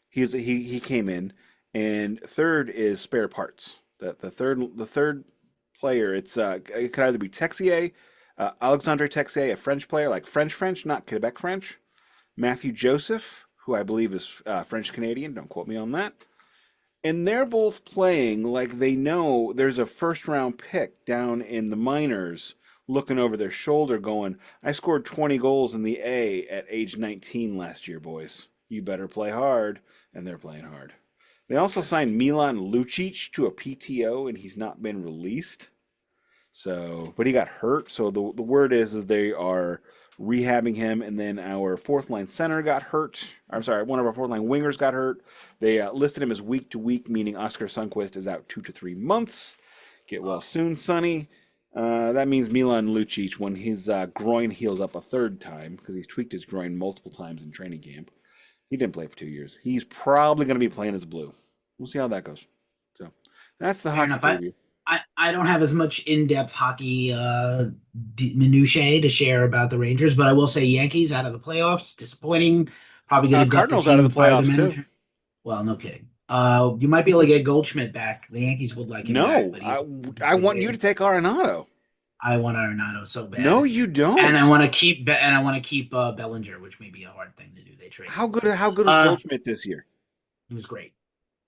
He came in. And third is Spare Parts. The third player, it could either be Texier, Alexandre Texier, a French player, like French, not Quebec French. Matthew Joseph, who I believe is French Canadian. Don't quote me on that. And they're both playing like they know there's a first round pick down in the minors, looking over their shoulder, going, "I scored 20 goals in the A at age 19 last year, boys. You better play hard." And they're playing hard. They also signed Milan Lucic to a PTO, and he's not been released. So, but he got hurt. So the word is they are rehabbing him. And then our 4th-line center got hurt. I'm sorry, one of our 4th-line wingers got hurt. They listed him as week to week, meaning Oscar Sundqvist is out 2 to 3 months. Get well soon, Sonny. That means Milan Lucic, when his groin heals up a 3rd time, because he's tweaked his groin multiple times in training camp. He didn't play for 2 years. He's probably going to be playing as Blue. We'll see how that goes. So that's the hockey preview. I don't have as much in-depth hockey minutiae to share about the Rangers, but I will say Yankees out of the playoffs, disappointing. Probably going to gut the Cardinals out team of and the fire the playoffs too. manager. Well, no kidding. You might be able to get Goldschmidt back. The Yankees would like him back, No, but he's I want you to retired. take Arenado. I want Arenado so No, bad, you and I don't. want to keep and I want to keep Bellinger, which may be a hard thing to do. They traded him away. How good was Uh, Goldschmidt this year? he was great.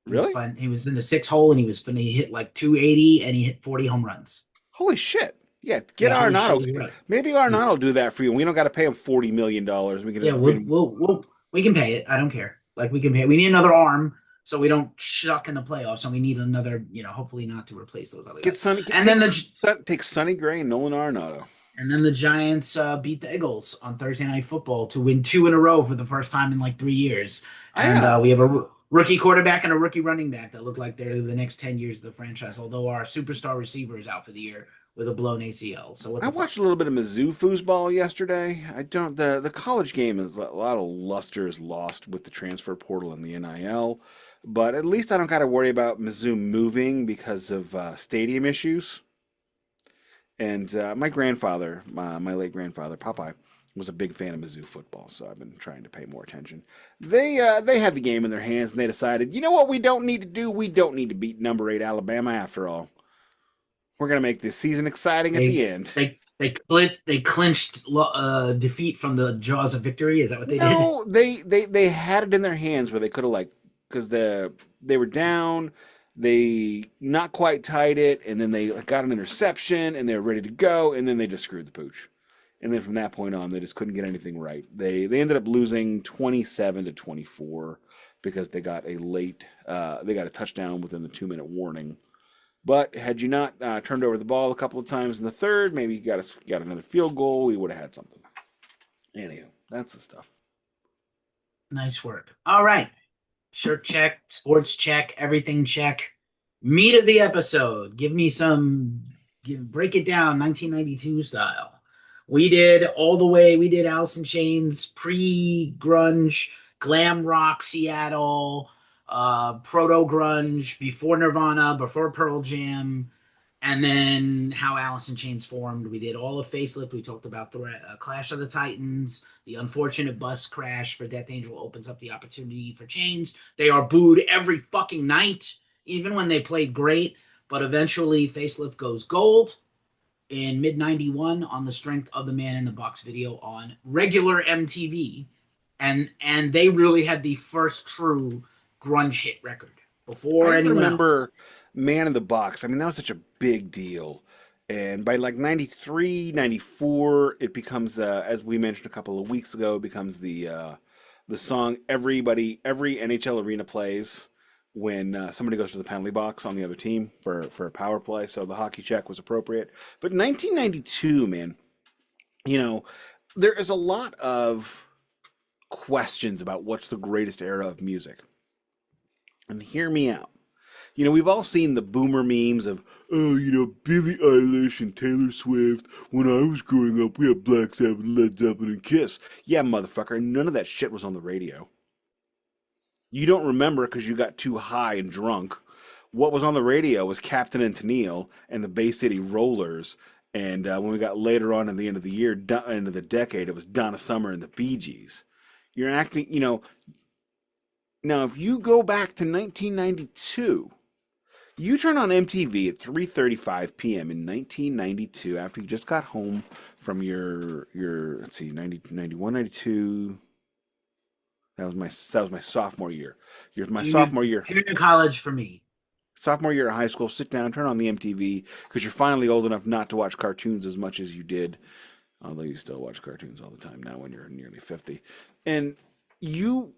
He was Really? fun. He was in the six hole, and he was fun. He hit like 280, and he hit 40 home runs. Holy shit! Yeah, get Yeah, holy shit, Arenado. he's right. Maybe He's Arenado will do that for you. We don't got to pay him $40 million. We can Yeah, just bring. we can pay it. I don't care. Like we can pay. We need another arm so we don't suck in the playoffs, and we need another. Hopefully not to replace those other Get guys. Sonny. And then the Take Sonny Gray and Nolan Arenado. and then the Giants beat the Eagles on Thursday Night Football to win two in a row for the first time in like 3 years. And Yeah, we have a rookie quarterback and a rookie running back that look like they're the next 10 years of the franchise. Although our superstar receiver is out for the year with a blown ACL. So what I the watched fuck? a little bit of Mizzou foosball yesterday. I don't. The college game is a lot of luster is lost with the transfer portal and the NIL, but at least I don't got to worry about Mizzou moving because of stadium issues. And my grandfather, my late grandfather, Popeye, was a big fan of Mizzou football, so I've been trying to pay more attention. They had the game in their hands, and they decided, you know what, we don't need to do. We don't need to beat number 8 Alabama after all. We're gonna make this season exciting at They the end. they clinched defeat from the jaws of victory. Is that what they did? No, they had it in their hands where they could have like because they were down, they not quite tied it, and then they got an interception and they were ready to go, and then they just screwed the pooch. And then from that point on, they just couldn't get anything right. They ended up losing 27-24 because they got a touchdown within the 2 minute warning. But had you not turned over the ball a couple of times in the third, maybe you got another field goal, we would have had something. Anyhow, that's the stuff. Nice work. All right. Shirt check, sports check, everything check. Meat of the episode. Break it down 1992 style. We did Alice in Chains, pre-grunge, glam rock, Seattle, proto-grunge, before Nirvana, before Pearl Jam, and then how Alice in Chains formed. We did all of Facelift. We talked about the Clash of the Titans, the unfortunate bus crash for Death Angel opens up the opportunity for Chains. They are booed every fucking night, even when they played great. But eventually, Facelift goes gold in mid 91 on the strength of the Man in the Box video on regular MTV. And they really had the first true grunge hit record I before anyone else. remember Man in the Box. I mean, that was such a big deal. And by like 93, 94, it becomes as we mentioned a couple of weeks ago, it becomes the song every NHL arena plays when somebody goes to the penalty box on the other team for a power play. So the hockey check was appropriate. But 1992, man, you know, there is a lot of questions about what's the greatest era of music. And hear me out. We've all seen the boomer memes of, oh, Billie Eilish and Taylor Swift. When I was growing up, we had Black Sabbath, Led Zeppelin, and Kiss. Yeah, motherfucker, none of that shit was on the radio. You don't remember because you got too high and drunk. What was on the radio was Captain and Tennille and the Bay City Rollers. And when we got later on in the end of the year, end of the decade, it was Donna Summer and the Bee Gees. You're acting, now if you go back to 1992, you turn on MTV at 3:35 p.m. in 1992 after you just got home from your let's see 90 91 92. That was my sophomore year. My Junior junior college for me. sophomore year of high school. Sit down, turn on the MTV because you're finally old enough not to watch cartoons as much as you did, although you still watch cartoons all the time now when you're nearly 50. And you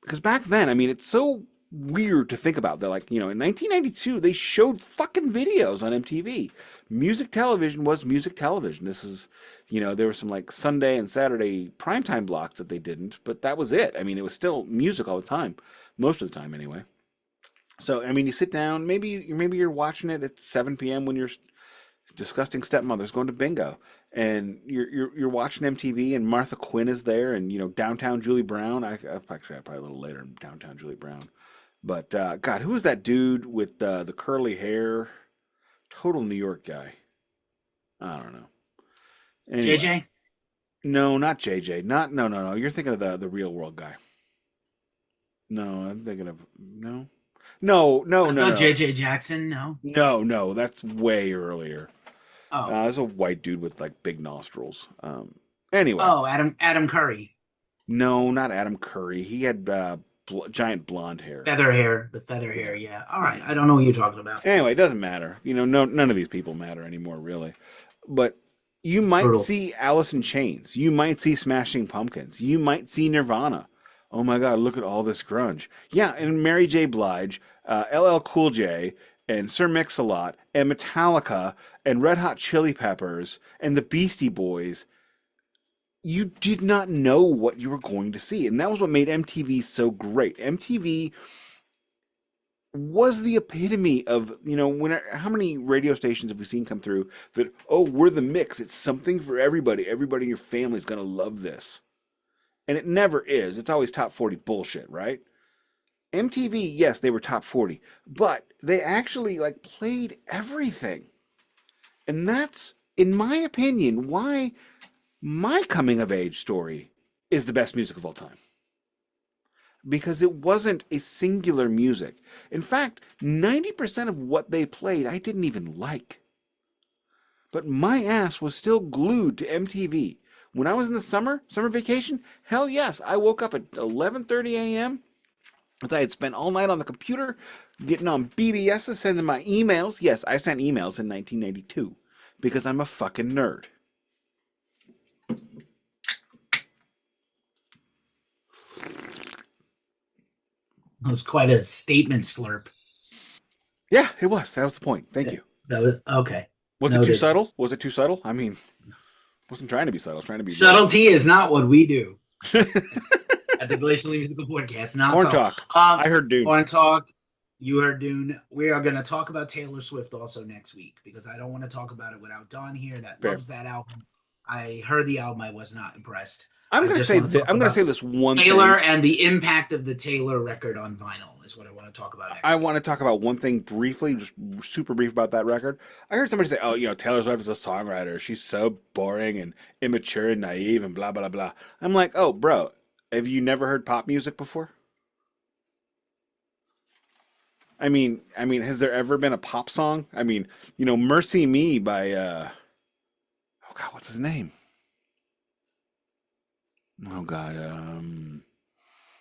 because back then, I mean, it's so weird to think about that. Like, in 1992, they showed fucking videos on MTV. Music television was music television. This is, there were some like Sunday and Saturday primetime blocks that they didn't, but that was it. I mean, it was still music all the time, most of the time anyway. So, I mean, you sit down, maybe you're watching it at 7 p.m. when your disgusting stepmother's going to bingo, and you're watching MTV, and Martha Quinn is there, and downtown Julie Brown. Actually, I probably a little later, downtown Julie Brown. But God, who was that dude with the curly hair? Total New York guy. I don't know. Anyway, JJ? no, not JJ. Not no, no, no. You're thinking of the real world guy. No, I'm thinking of no, no, no, I no, thought no, JJ Jackson. No. no, no. That's way earlier. Oh. There's a white dude with like big nostrils. Anyway, Oh, Adam Curry. no, not Adam Curry. He had giant blonde hair. Feather hair. The feather hair. Yeah, Yeah. All right. yeah. I don't know what you're talking about. Anyway, it doesn't matter. No, none of these people matter anymore, really. But you It's might brutal. see Alice in Chains. You might see Smashing Pumpkins. You might see Nirvana. Oh my God, look at all this grunge. Yeah, and Mary J. Blige, LL Cool J, and Sir Mix-a-Lot, and Metallica, and Red Hot Chili Peppers, and the Beastie Boys. You did not know what you were going to see. And that was what made MTV so great. MTV was the epitome of, how many radio stations have we seen come through that, oh, we're the mix. It's something for everybody. Everybody in your family is going to love this. And it never is. It's always top 40 bullshit, right? MTV, yes, they were top 40, but they actually like played everything. And that's, in my opinion, why my coming of age story is the best music of all time. Because it wasn't a singular music. In fact, 90% of what they played I didn't even like. But my ass was still glued to MTV. When I was in the summer vacation, hell yes, I woke up at 11:30 a.m. as I had spent all night on the computer, getting on BBS, sending my emails. Yes, I sent emails in 1992 because I'm a fucking nerd. It was quite a statement slurp. Yeah, it was. That was the point. Thank you. That was okay. Was it too Noted. subtle? Was it too subtle? I mean, wasn't trying to be subtle. I was trying to be very. Subtlety is not what we do at the Glacially Musical Podcast. Not Porn so. talk. I heard Dune. Porn talk. You heard Dune. We are going to talk about Taylor Swift also next week because I don't want to talk about it without Don here that Fair. loves that album. I heard the album. I was not impressed. I'm going to say this. I'm going to say this one Taylor thing. and the impact of the Taylor record on vinyl is what I want to talk about next. I want to talk about one thing briefly, just super brief about that record. I heard somebody say, "Oh, Taylor Swift is a songwriter. She's so boring and immature and naive and blah blah blah." I'm like, "Oh, bro, have you never heard pop music before?" Has there ever been a pop song? "Mercy Me" by oh God, what's his name? Oh God,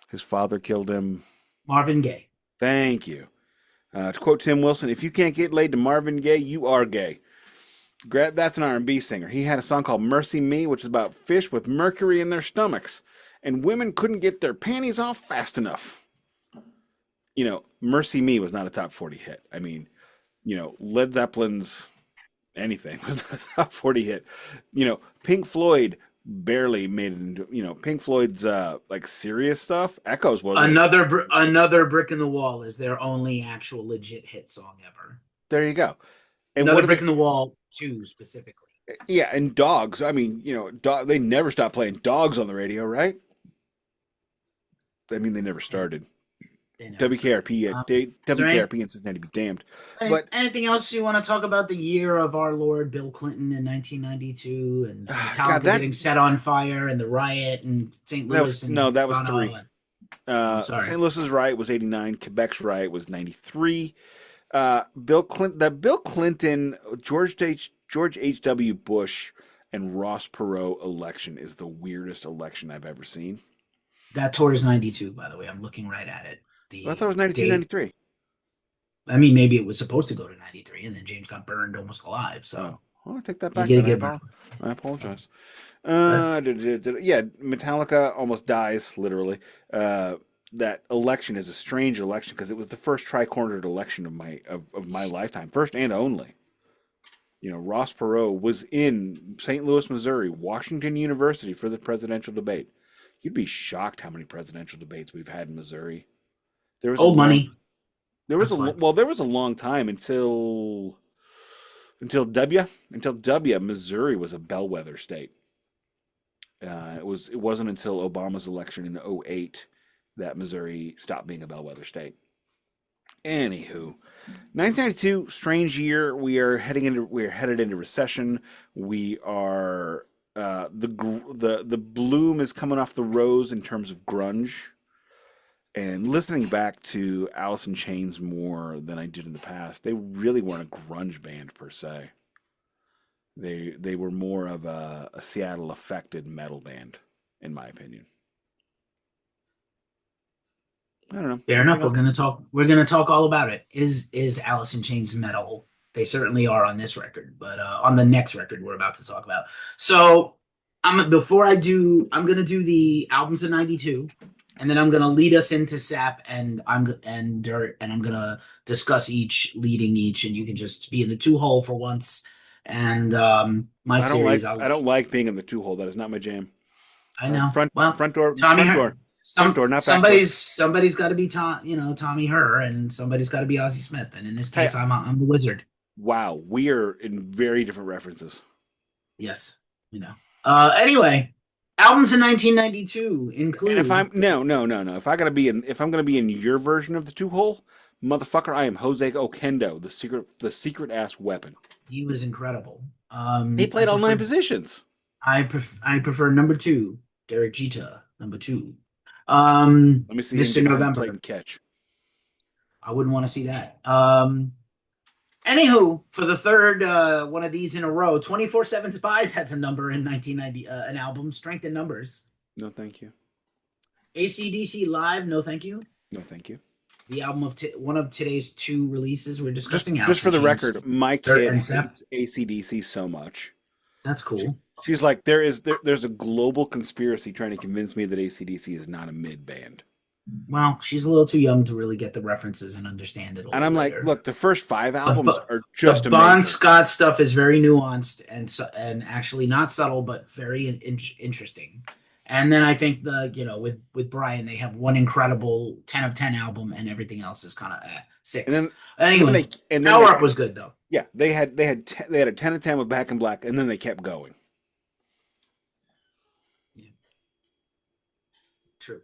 his father killed him. Marvin Gaye. Thank you. To quote Tim Wilson, "If you can't get laid to Marvin Gaye, you are gay." That's an R&B singer. He had a song called "Mercy Me," which is about fish with mercury in their stomachs, and women couldn't get their panties off fast enough. "Mercy Me" was not a top 40 hit. Led Zeppelin's anything was not a top 40 hit. Pink Floyd barely made it into, Pink Floyd's like serious stuff. Echoes was Another brick in the wall is their only actual legit hit song ever. There you go. And Another brick in the wall 2 specifically. Yeah, and Dogs. They never stopped playing Dogs on the radio, right? They never started. WKRP, WKRP in Cincinnati be damned. But anything else you want to talk about the year of our Lord Bill Clinton in 1992 and Metallica getting set on fire and the riot in St. Louis? That was 3. Sorry. St. Louis's riot was 89. Quebec's riot was 93. Bill Clinton, George H.W. Bush, and Ross Perot election is the weirdest election I've ever seen. That tour is 92, by the way. I'm looking right at it. I thought it was 92, 93. Maybe it was supposed to go to 93, and then James got burned almost alive. So I'll take that back. I apologize. Metallica almost dies, literally. That election is a strange election because it was the first tri-cornered election of my lifetime, first and only. Ross Perot was in St. Louis, Missouri, Washington University for the presidential debate. You'd be shocked how many presidential debates we've had in Missouri. There was money. There was a long time until W, Missouri was a bellwether state. It wasn't until Obama's election in 2008 that Missouri stopped being a bellwether state. Anywho, 1992, strange year. We're headed into recession. We are the bloom is coming off the rose in terms of grunge. And listening back to Alice in Chains more than I did in the past, they really weren't a grunge band per se. They were more of a Seattle affected metal band, in my opinion. I don't know. Fair Anything enough. else? We're gonna talk all about it. Is Alice in Chains metal? They certainly are on this record, but on the next record we're about to talk about. So I'm gonna do the albums of '92, and then I'm gonna lead us into Sap and Dirt, and I'm gonna discuss leading each, and you can just be in the two hole for once. And my series, I don't like being in the two hole. That is not my jam. I know. Front Well, front door Tommy front Her- door front door, not back door. somebody's got to be Tommy Her, and somebody's got to be Ozzy Smith, and in this Hey, case, I'm the Wizard. wow, we are in very different references. Yes, you know. Anyway, albums in 1992 And include. if I'm no. If I'm gonna be in your version of the two hole, motherfucker, I am Jose Oquendo, the secret ass weapon. He was incredible. He played all nine positions. I prefer number two, Derek Jeter, number two. Let me see Mr. him get November. play and catch. I wouldn't want to see that. Anywho, for the third one of these in a row, 24/7 Spies has a number in 1990, an album, Strength in Numbers. No, thank you. AC/DC Live, no thank you. No, thank you. The album of one of today's two releases we're discussing. Just for the Alice in record, my Dirt kid and Sap. hates AC/DC so much. That's cool. She's like, there's a global conspiracy trying to convince me that AC/DC is not a mid band. Well, she's a little too young to really get the references and understand it. And I'm like, later. look, the first 5 albums But are just the amazing. Bon Scott stuff is very nuanced and actually not subtle, but very interesting. And then I think with Brian, they have one incredible 10 of 10 album, and everything else is kind of 6. And then Anyway, and Power Up was good though. Yeah, they had a 10 of 10 with Back in Black, and then they kept going. Yeah. True.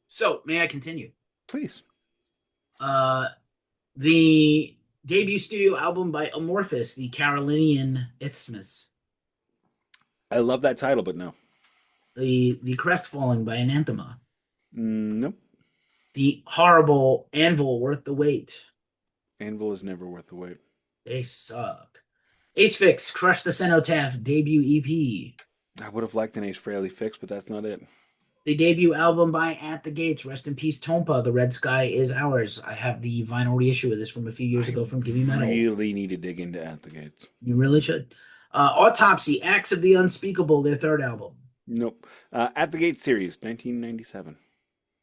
So, may I continue? Please. The debut studio album by Amorphous, the Carolinian Isthmus. I love that title, but no. The Crestfallen by Anathema. Nope. The horrible Anvil, Worth the Wait. Anvil is never worth the wait. They suck. Ace Fix, Crush the Cenotaph, debut EP. I would have liked an Ace Frehley fix, but that's not it. The debut album by At the Gates, rest in peace, Tompa, The Red Sky Is Ours. I have the vinyl reissue of this from a few years ago from Gimme Metal. Really need to dig into At the Gates. You really should. Autopsy, Acts of the Unspeakable, their third album. Nope. At the Gates series, 1997.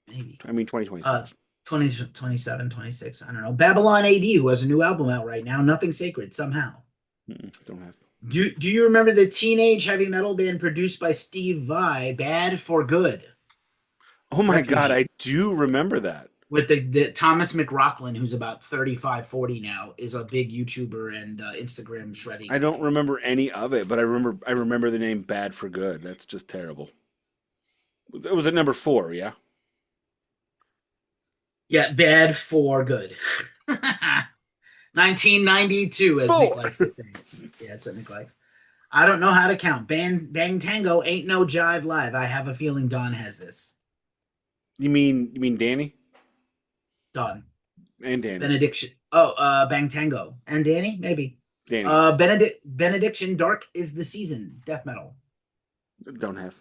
Maybe. I mean, 2026. 27, 26, I don't know. Babylon AD, who has a new album out right now, Nothing Sacred, somehow. Don't have. Do you remember the teenage heavy metal band produced by Steve Vai, Bad for Good? Oh my Refugee. God, I do remember that. With the Thomas McRocklin, who's about 35, 40 now, is a big YouTuber and Instagram shredding. I don't remember any of it, but I remember the name Bad for Good. That's just terrible. It was at number 4, yeah? Yeah, Bad for Good. 1992, as Nick likes to say. Yeah, that's what Nick likes. I don't know how to count. Bang Tango, Ain't No Jive Live. I have a feeling Don has this. You mean Danny? Don. And Danny. Benediction. Bang Tango. And Danny? Maybe. Danny. Benediction, Dark is the Season. Death metal. Don't have.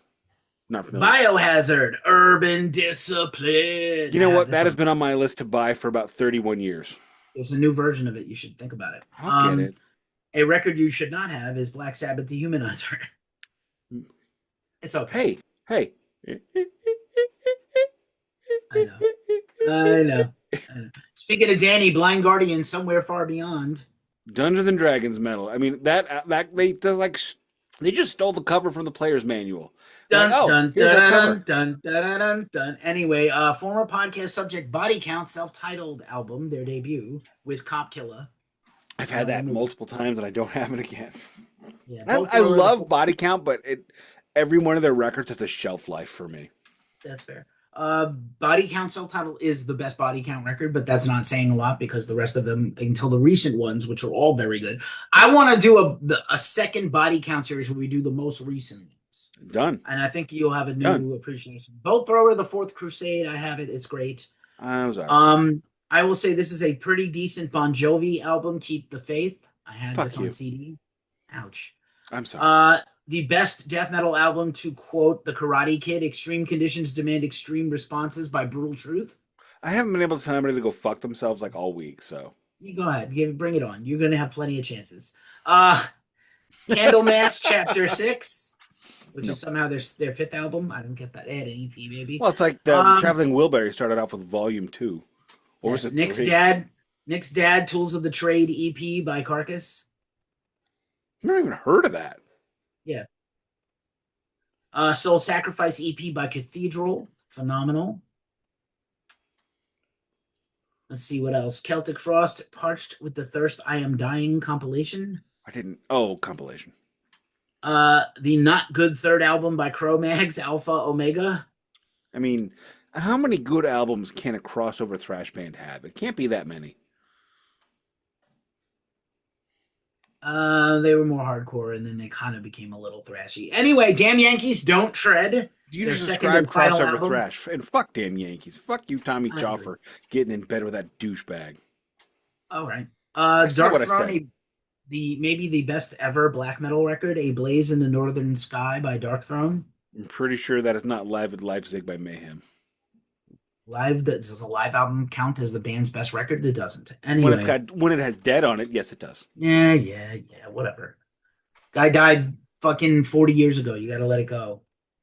Not familiar. Biohazard, Urban Discipline. You know what? That has been on my list to buy for about 31 years. There's a new version of it. You should think about it. I'll get it. A record you should not have is Black Sabbath Dehumanizer. It's okay. Hey. I know. Speaking of Danny, Blind Guardian, Somewhere Far Beyond. Dungeons and Dragons metal. I mean, that they just stole the cover from the player's manual. Dun, Like, dun, here's our dun, cover. dun, dun, dun, dun, dun. Anyway, former podcast subject Body Count self-titled album, their debut, with Cop Killer. I've had that multiple times and I don't have it again. Yeah, I love Body Count, but every one of their records has a shelf life for me. That's fair. Body Count Self-Titled is the best body count record, but that's not saying a lot because the rest of them, until the recent ones, which are all very good. I want to do a second body count series where we do the most recent ones, Done. and I think you'll have a Done. new appreciation. Bolt Thrower, The Fourth Crusade, I have it. It's great. I'm sorry. I will say this is a pretty decent Bon Jovi album. Keep the Faith. I had Fuck this on you. CD. Ouch. I'm sorry. The best death metal album, to quote the Karate Kid, Extreme Conditions Demand Extreme Responses by Brutal Truth. I haven't been able to tell anybody to go fuck themselves like all week, so. You go ahead. Bring it on. You're going to have plenty of chances. Candlemass Chapter 6, which is somehow their fifth album. I don't get that. They had an EP, maybe. Well, it's like the Traveling Wilbury started off with Volume 2. Or yes, was it Nick's 3? Nick's Dad, Tools of the Trade EP by Carcass. I've never even heard of that. Yeah. Soul Sacrifice EP by Cathedral. Phenomenal. Let's see what else. Celtic Frost, Parched with the Thirst, I Am Dying compilation. I didn't. Oh, compilation. The Not Good third album by Cro-Mags, Alpha Omega. I mean, how many good albums can a crossover thrash band have? It can't be that many. They were more hardcore, and then they kind of became a little thrashy. Anyway, Damn Yankees Don't Tread. You their just second described and final crossover album. thrash, and fuck damn Yankees. Fuck you, Tommy I Shaw, agree. for getting in bed with that douchebag. All right. said what Dark I Throne, said. maybe the best ever black metal record, A Blaze in the Northern Sky by Dark Throne. I'm pretty sure that is not Live at Leipzig by Mayhem. Does a live album count as the band's best record? It doesn't. Anyway, When it has Dead on it, yes, it does. yeah, whatever. Guy died fucking 40 years ago. You got to let it go.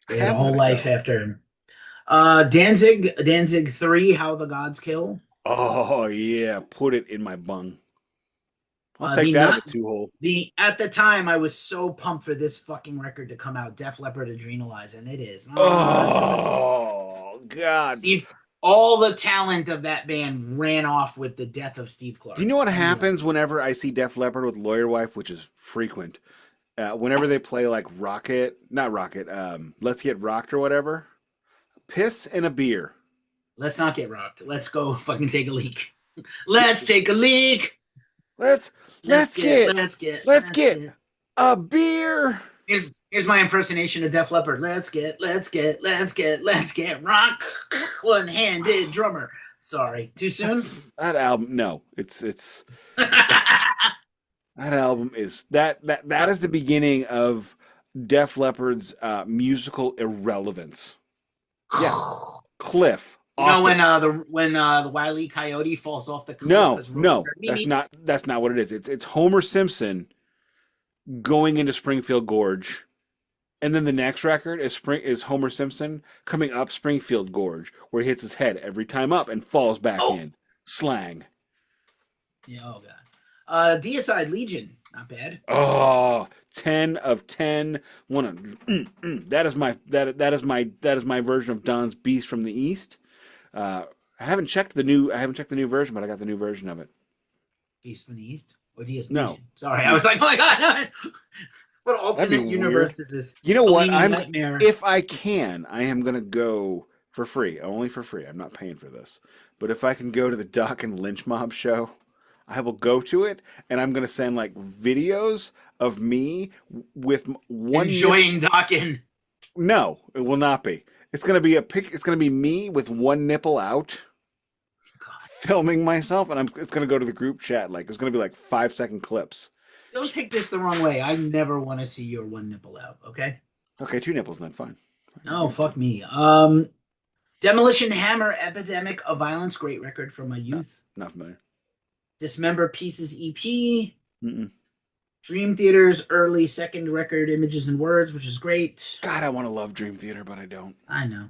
They had a whole life after him. Danzig 3, How the Gods Kill. Oh yeah, put it in my bung. I'll take that at a 2-hole. At the time, I was so pumped for this fucking record to come out, Def Leppard Adrenalize, and it is. Oh God. Steve, all the talent of that band ran off with the death of Steve Clark. Do you know what happens whenever I see Def Leppard with Lawyer Wife, which is frequent? Whenever they play like Let's Get Rocked or whatever, piss and a beer. Let's not get rocked. Let's go fucking take a leak. Let's take a leak. Let's get a beer. Here's my impersonation of Def Leppard. Let's get rock. One-handed drummer. Sorry, too soon. That album, no, it's that album is that is the beginning of Def Leppard's musical irrelevance. Yeah, cliff. You know when the Wile E. Coyote falls off the cliff? No, that's not what it is. It's Homer Simpson going into Springfield Gorge, and then the next record is Homer Simpson coming up Springfield Gorge, where he hits his head every time up and falls back in. Slang. Yeah, oh god. Deicide Legion, not bad. Oh, 10 of 10. That is my version of Don's Beast from the East. I haven't checked the new version, but I got the new version of it. Beast from the East? Or Deicide No. Legion? Sorry, I was like, oh my god, no. What alternate universe is this? You know what? Nightmare. If I can, I am gonna go for free. Only for free. I'm not paying for this. But if I can go to the Doc and Lynch Mob show, I will go to it, and I'm gonna send like videos of me with one enjoying Doc-in. No, it will not be. It's gonna be It's gonna be me with one nipple out, filming myself, and it's gonna go to the group chat. Like it's gonna be like 5-second clips. Don't take this the wrong way. I never want to see your one nipple out. Okay. Okay, 2 nipples, then fine. No, fuck me. Demolition Hammer, Epidemic of Violence, great record from my youth. Not familiar. Dismember Pieces EP. Mm-mm. Dream Theater's early second record, Images and Words, which is great. God, I want to love Dream Theater, but I don't. I know.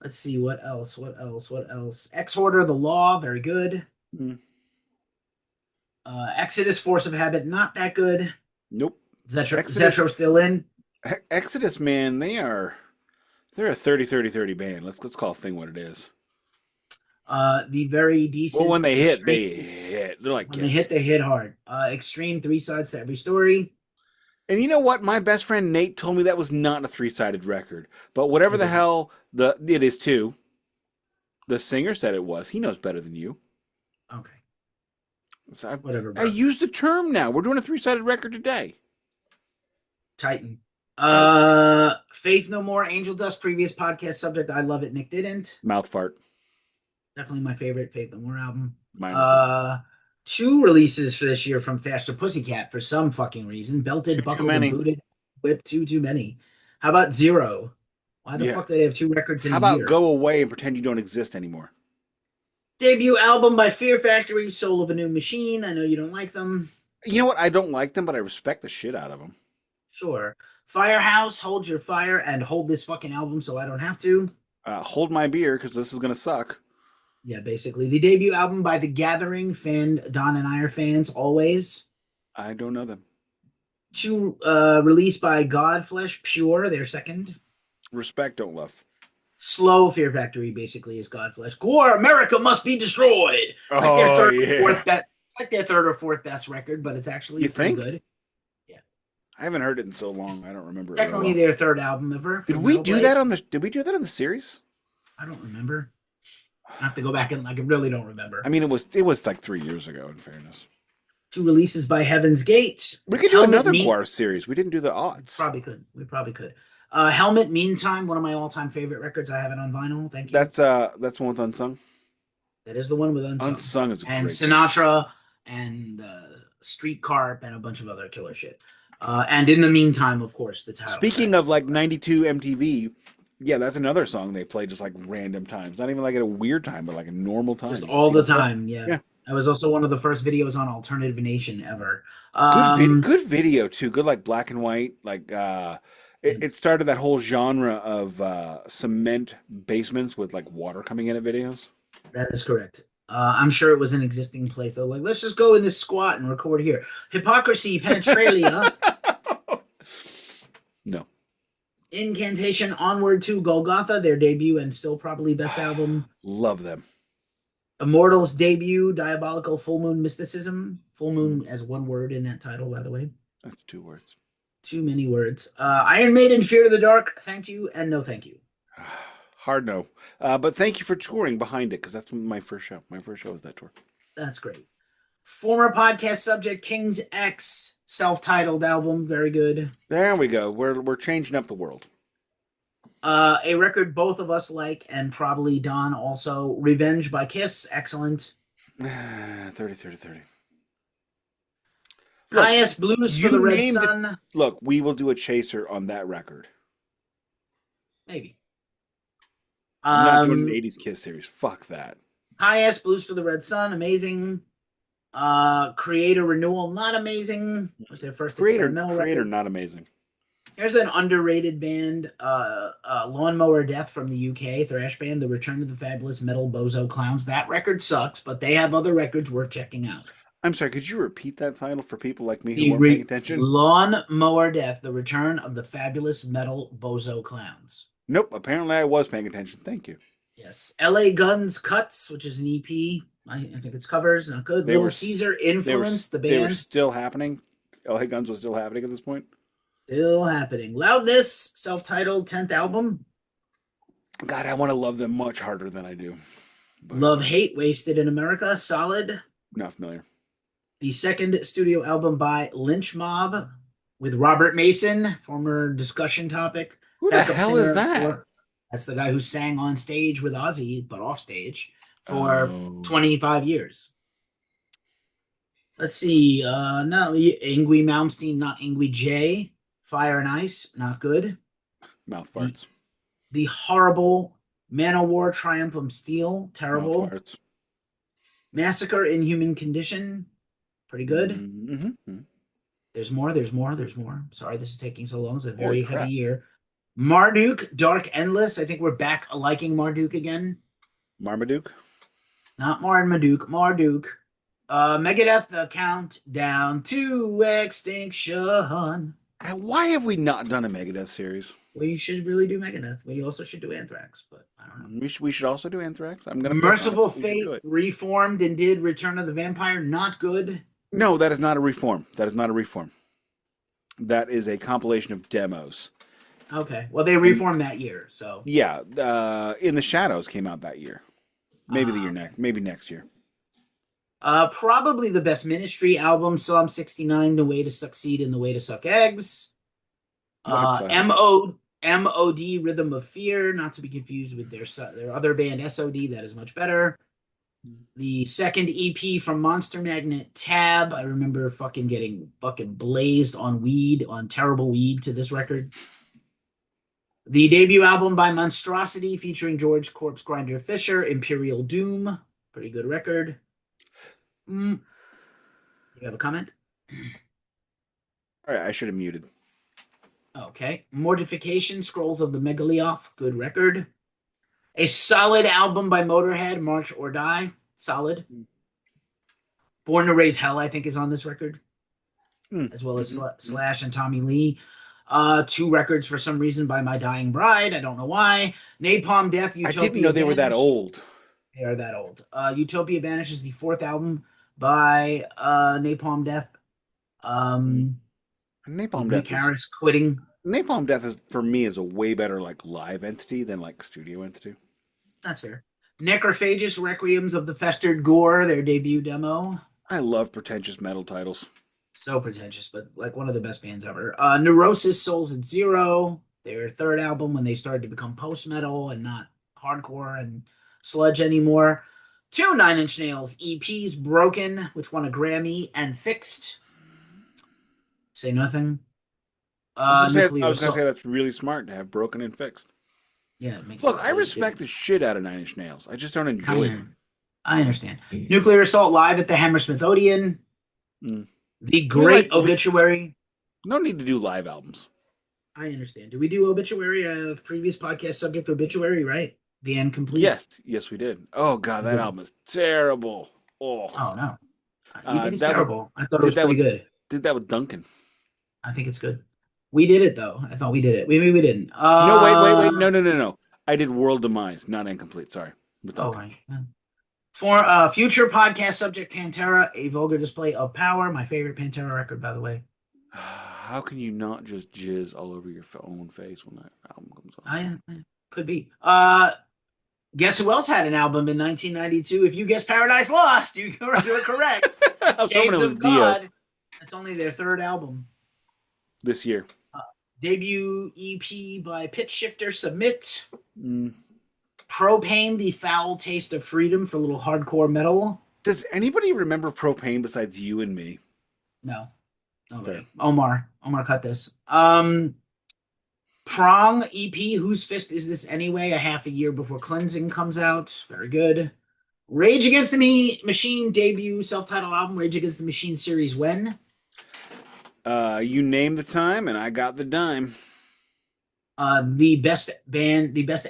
Let's see, what else? Exhorder, The Law, very good. Mm. Exodus, Force of Habit, not that good. Nope. Zetro still in? Exodus, man, they're a 30-30-30 band. Let's call a thing what it is. The very decent. Well, when they hit, they hit. They're like when they hit hard. Extreme, 3 sides to every story. And you know what? My best friend Nate told me that was not a 3-sided record. But whatever the hell it is too. The singer said it was. He knows better than you. Okay, So whatever, I bro. used the term now. We're doing a three-sided record today. Titan. Right. Faith No More, Angel Dust, previous podcast subject. I love it. Nick didn't. Mouth fart. Definitely my favorite Faith No More album. Mine as well. Two releases for this year from Faster Pussycat for some fucking reason. Belted, Too buckled, and many. booted. Whipped too many. How about Zero? Why the Yeah. fuck did they have two records in How a about year? go away and pretend you don't exist anymore? Debut album by Fear Factory, Soul of a New Machine. I know you don't like them. You know what? I don't like them, but I respect the shit out of them. Sure. Firehouse, Hold Your Fire, and Hold This Fucking Album so I don't have to. Hold my beer because this is gonna suck. Yeah, basically. The debut album by The Gathering, Don and I are fans, always. I don't know them. Two released by Godflesh, Pure, their second. Respect, don't love. Slow Fear Factory basically is Godflesh. Gore, America Must Be Destroyed. It's like their third or fourth best. It's like their third or fourth best record, but it's actually pretty good. Yeah, I haven't heard it in so long. I don't remember. Definitely their third album ever. Did we do that on the? Did we do that on the series? I don't remember. I have to go back and I really don't remember. I mean, it was like 3 years ago. In fairness, two releases by Heaven's Gate. We could do another Guar series. We didn't do the odds. We probably could. Helmet, Meantime, one of my all-time favorite records. I have it on vinyl. Thank you. That's one with Unsung. That is the one with Unsung. Unsung is and great Sinatra and Street Carp and a bunch of other killer shit. And in the meantime, of course, the title. Speaking of like 92 MTV, yeah, that's another song they play just like random times. Not even like at a weird time, but like a normal time. Just all the time, yeah. That was also one of the first videos on Alternative Nation ever. Good video too. Good like black and white. Like it started that whole genre of cement basements with like water coming in at videos. That is correct. I'm sure it was an existing place. They're like, let's just go in this squat and record here. Hypocrisy, Penetralia. No. Incantation, Onward to Golgotha, their debut and still probably best album. Love them. Immortals debut, Diabolical Full Moon Mysticism. Full Moon as one word in that title, by the way. That's 2 words. Too many words. Iron Maiden, Fear of the Dark, thank you and no thank you. Hard no. But thank you for touring behind it because that's my first show. My first show was that tour. That's great. Former podcast subject, King's X, self-titled album, very good. There we go. We're changing up the world. A record both of us like, and probably Don also. Revenge by Kiss, excellent. 30. Highest Blues for the Red Sun. Look, we will do a chaser on that record. Maybe. I'm not doing an 80s Kiss series. Fuck that. Highest Blues for the Red Sun, amazing. Creator Renewal, not amazing. Was their first experimental record. Not amazing. Here's an underrated band, Lawnmower Death from the UK, thrash band, The Return of the Fabulous Metal Bozo Clowns. That record sucks, but they have other records worth checking out. I'm sorry, could you repeat that title for people like me who weren't paying attention? Lawnmower Death, The Return of the Fabulous Metal Bozo Clowns. Nope, apparently I was paying attention. Thank you. Yes. LA Guns Cuts, which is an EP. I think it's covers, not good. Little Caesar Influence, the band. They were still happening. LA Guns was still happening at this point. Still happening. Loudness, self-titled 10th album. God, I want to love them much harder than I do. But Love Hate, Wasted in America, solid. Not familiar. The second studio album by Lynch Mob with Robert Mason, former discussion topic. Who the hell is that? That's the guy who sang on stage with Ozzy, but off stage, for 25 years. Let's see. No, Yngwie Malmsteen, not Yngwie J. Fire and Ice, not good. Mouth farts. The horrible Manowar Triumph of Steel, terrible. Mouth farts. Massacre in Human Condition, pretty good. Mm-hmm. There's more. Sorry, this is taking so long. It's a very heavy year. Marduk, Dark Endless. I think we're back liking Marduk again. Marmaduke? Not Marmaduke, Marduk. Megadeth, The Countdown to Extinction. Why have we not done a Megadeth series? We should really do Megadeth. We also should do Anthrax, but I don't know. We should also do Anthrax. I'm gonna Merciful Fate reformed and did Return of the Vampire. Not good. No, that is not a reform. That is a compilation of demos. Okay. Well, they reformed that year, so. Yeah. In the Shadows came out that year. Maybe the year next. Maybe next year. Probably the best Ministry album, Psalm 69, The Way to Succeed and The Way to Suck Eggs. What title? MOD, Rhythm of Fear, not to be confused with their other band, SOD, that is much better. The second EP from Monster Magnet, Tab. I remember getting blazed on weed, on terrible weed to this record. The debut album by Monstrosity featuring George Corpse Grinder Fisher, Imperial Doom. Pretty good record. You have a comment? All right, I should have muted. Okay. Mortification, Scrolls of the Megalioth. Good record. A solid album by Motorhead, March or Die. Solid. Born to Raise Hell, I think, is on this record. As well as Slash and Tommy Lee. 2 records for some reason by My Dying Bride. I don't know why. Napalm Death, Utopia. I didn't know they were that old. They are that old. Utopia Banished is the 4th album by Napalm Death. Napalm Rick Death Harris quitting. Napalm Death is, for me, is a way better like live entity than like studio entity. That's fair. Necrophagus, Requiems of the Festered Gore, their debut demo. I love pretentious metal titles. So pretentious, but like one of the best bands ever. Neurosis, Souls at Zero, their 3rd album when they started to become post-metal and not hardcore and sludge anymore. 2 Nine Inch Nails EPs, Broken, which won a Grammy, and Fixed. Say nothing. I was going to say that's really smart to have Broken and Fixed. Yeah, it makes Look, I respect the shit out of Nine Inch Nails. I just don't enjoy them. I understand. Nuclear Assault live at the Hammersmith Odeon. The Great Obituary. No need to do live albums. I understand. Do we do Obituary? Previous podcast subject Obituary, right? The End Complete. Yes, we did. Oh god, that album is terrible. Oh no, you think it's terrible? I thought it was pretty good. Did that with Duncan. I think it's good. We did it though. I thought we did it. Maybe we didn't. No, wait. No. I did World Demise, not Incomplete. Sorry. Right. For future podcast subject, Pantera, A Vulgar Display of Power. My favorite Pantera record, by the way. How can you not just jizz all over your own face when that album comes on? Could be. Guess who else had an album in 1992? If you guess Paradise Lost, you're correct. Shades of God. It's only their 3rd album. This year. Debut EP by Pitch Shifter, Submit. Propane, The Foul Taste of Freedom for a little hardcore metal. Does anybody remember Propane besides you and me? No. Okay. Omar cut this. Prong EP, Whose Fist Is This Anyway? A half a year before Cleansing comes out. Very good. Rage Against the Machine debut self-titled album. Rage Against the Machine series when? You name the time and I got the dime. The best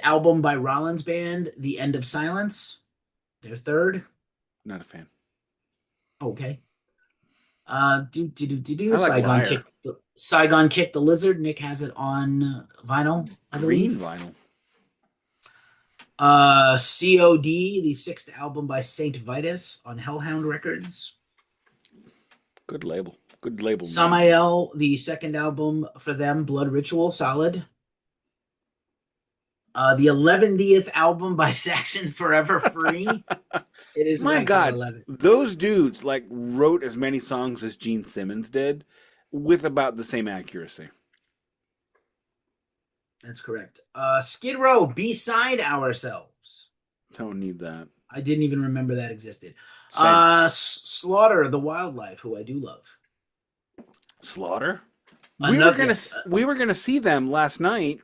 album by Rollins Band, The End of Silence. Their 3rd. Not a fan. Okay. Like Saigon Kick the Lizard. Nick has it on vinyl. Green vinyl. COD, the 6th album by Saint Vitus on Hellhound Records. Good label. Samael, the 2nd album for them, Blood Ritual, solid. The 11th album by Saxon, Forever Free. It is my god. 11. Those dudes wrote as many songs as Gene Simmons did, with about the same accuracy. That's correct. Skid Row, Beside Ourselves. Don't need that. I didn't even remember that existed. Slaughter, The Wildlife, who I do love. Slaughter? We were gonna see them last night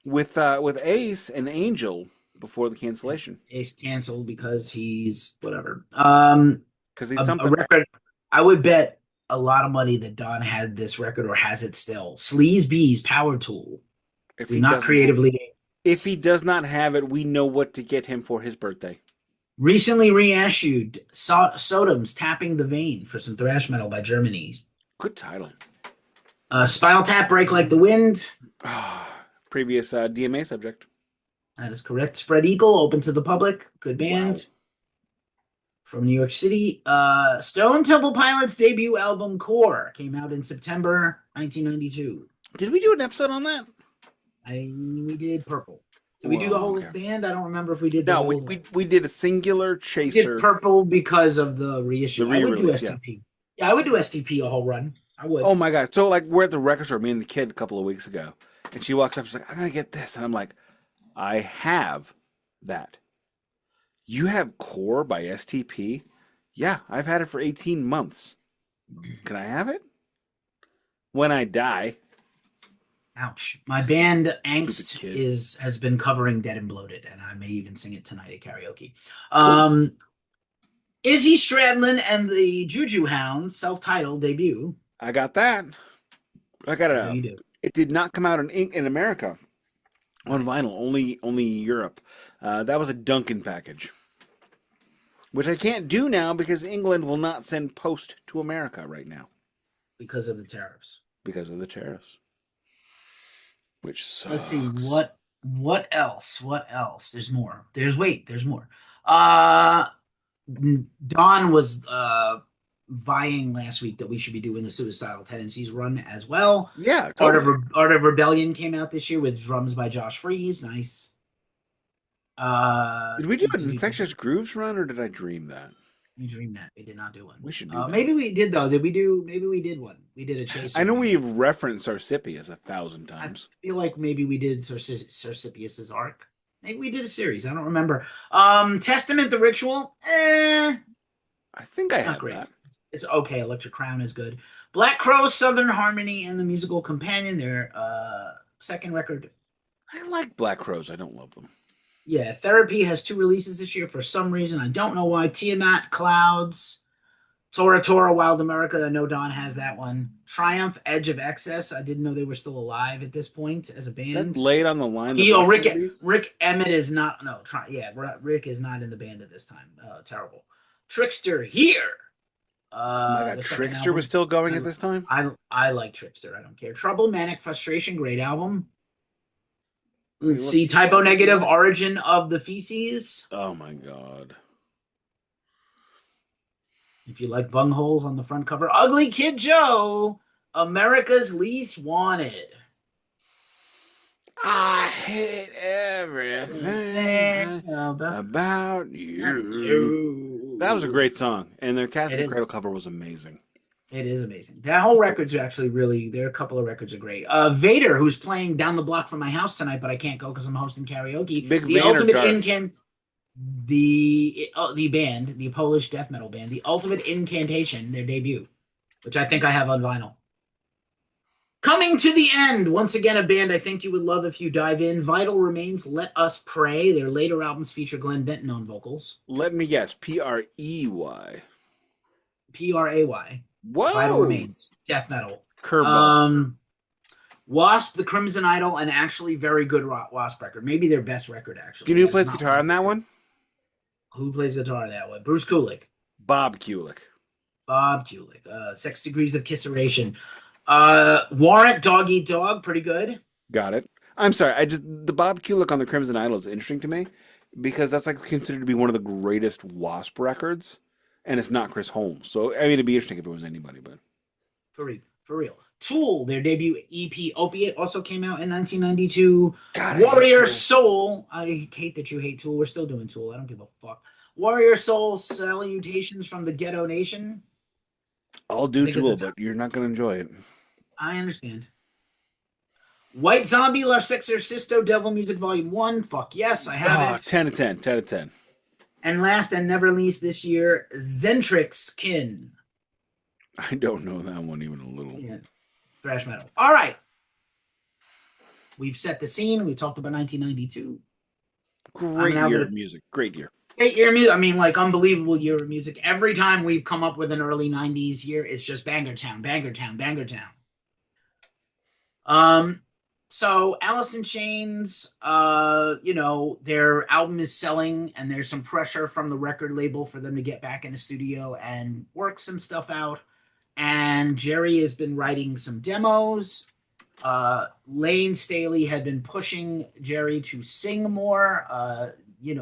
with Ace and Angel before the cancellation. Ace canceled because he's whatever. Because he's something. A record. I would bet a lot of money that Don had this record or has it still. Sleaze Bees, Power Tool. If he does not have it, we know what to get him for his birthday. Recently reissued Sodom's Tapping the Vein for some thrash metal by Germany. Good title. Spinal Tap, Break Like the Wind. Previous DMA subject. That is correct. Spread Eagle, Open to the Public. Good band. Wow. From New York City. Stone Temple Pilots' debut album, Core, came out in September 1992. Did we do an episode on that? We did Purple. Did we do the Well, whole okay. band? I don't remember if we did the No, whole. we did a singular We did chaser, Purple because of the the reissue. I would do re-release. Yeah. STP. Yeah, I would do STP a whole run. I would. Oh my god! So like we're at the record store, me and the kid a couple of weeks ago, and she walks up. She's like, "I'm gonna get this," and I'm like, "I have that. You have Core by STP? Yeah, I've had it for 18 months. Can I have it when I die?" Ouch. My band Stupid Angst kid. has been covering Dead and Bloated, and I may even sing it tonight at karaoke. Cool. Izzy Stradlin and the Juju Hounds self-titled debut. I got that. I got I know it. you do. It did not come out in America on Right. vinyl. Only Europe. That was a Duncan package, which I can't do now because England will not send post to America right now Because of the tariffs. because of the tariffs, which Let's see sucks. what else? What else? There's more. Uh Don was vying last week that we should be doing the Suicidal Tendencies run as well. Yeah, totally. Art of Rebellion came out this year with drums by Josh Freeze. Nice. Did we do an You Infectious Grooves run, or did I dream that? dream that we did not do one. We should do that. Maybe we did though. Did we do? Maybe we did one. We did a I chaser. know Maybe we've referenced Arcipius 1,000 I times. feel like maybe we did Cercipius's arc. Maybe we did a series. I don't remember. Testament, the Ritual. I think I Not have great. that. It's okay. Electric Crown is good. Black Crow, Southern Harmony, and the Musical Companion. Their second record. I like Black Crows. I don't love them. Yeah, Therapy has 2 releases this year for some reason. I don't know why. Tiamat, Clouds, Tora, Wild America. I know Don has that one. Triumph, Edge of Excess. I didn't know they were still alive at this point as a That band. late on the line, the Oh, Rush parodies. Rick Emmett is not. No, Rick is not in the band at this time. Terrible. Trickster here. Oh my God, The second Trickster was album. still going at this time? I like Trickster. I don't care. Trouble, Manic Frustration, great album. Wait, Let's what's see. the Typo album Negative, for that? Origin of the Feces. Oh my God. If you like bungholes on the front cover, Ugly Kid Joe, America's Least Wanted. I hate everything about you. That was a great song, and their Cast It of the Cradle is. cover was amazing. It is amazing. That whole record's actually really. There are a couple of records are great. Vader, who's playing down the block from my house tonight, but I can't go because I'm hosting karaoke. Big The Van or Ultimate Darth? the band, the Polish death metal band, the Ultimate Incantation, their debut, which I think I have on vinyl. Coming to the End, once again a band I think you would love if you dive in. Vital Remains, Let Us Pray. Their later albums feature Glenn Benton on vocals. Let me guess. Prey. Pray. Vital Whoa! Remains, death metal. Curveball. Wasp, The Crimson Idol, and actually very good Wasp record. Maybe their best record, actually. Do you know who That is plays not guitar on that one? Who plays guitar that way? Bruce Kulick. Bob Kulick. Bob Kulick. 6 Degrees of Kisseration. Warrant, Dog Eat Dog, pretty good. Got it. I'm sorry. The Bob Kulick on the Crimson Idol is interesting to me because that's like considered to be one of the greatest Wasp records, and it's not Chris Holmes. So I mean, it'd be interesting if it was anybody, but For real. Tool, their debut EP, Opiate, also came out in 1992. God, Warrior Soul. I hate that you hate Tool. We're still doing Tool. I don't give a fuck. Warrior Soul, Salutations from the Ghetto Nation. I'll do Tool, but you're not going to enjoy it. I understand. White Zombie, La Sexorcisto, Devil Music Volume 1. Fuck yes, I have it. 10 to 10. 10 to 10. And last and never least this year, Zentrix Kin. I don't know that one even a little. Yeah. Thrash metal. All right. We've set the scene. We talked about 1992. Great year of music. Great year. Great year of music. I mean, like, unbelievable year of music. Every time we've come up with an early 90s year, it's just Banger Town, Banger Town, Banger Town. So Alice in Chains, their album is selling, and there's some pressure from the record label for them to get back in the studio and work some stuff out. And Jerry has been writing some demos. Lane Staley had been pushing Jerry to sing more.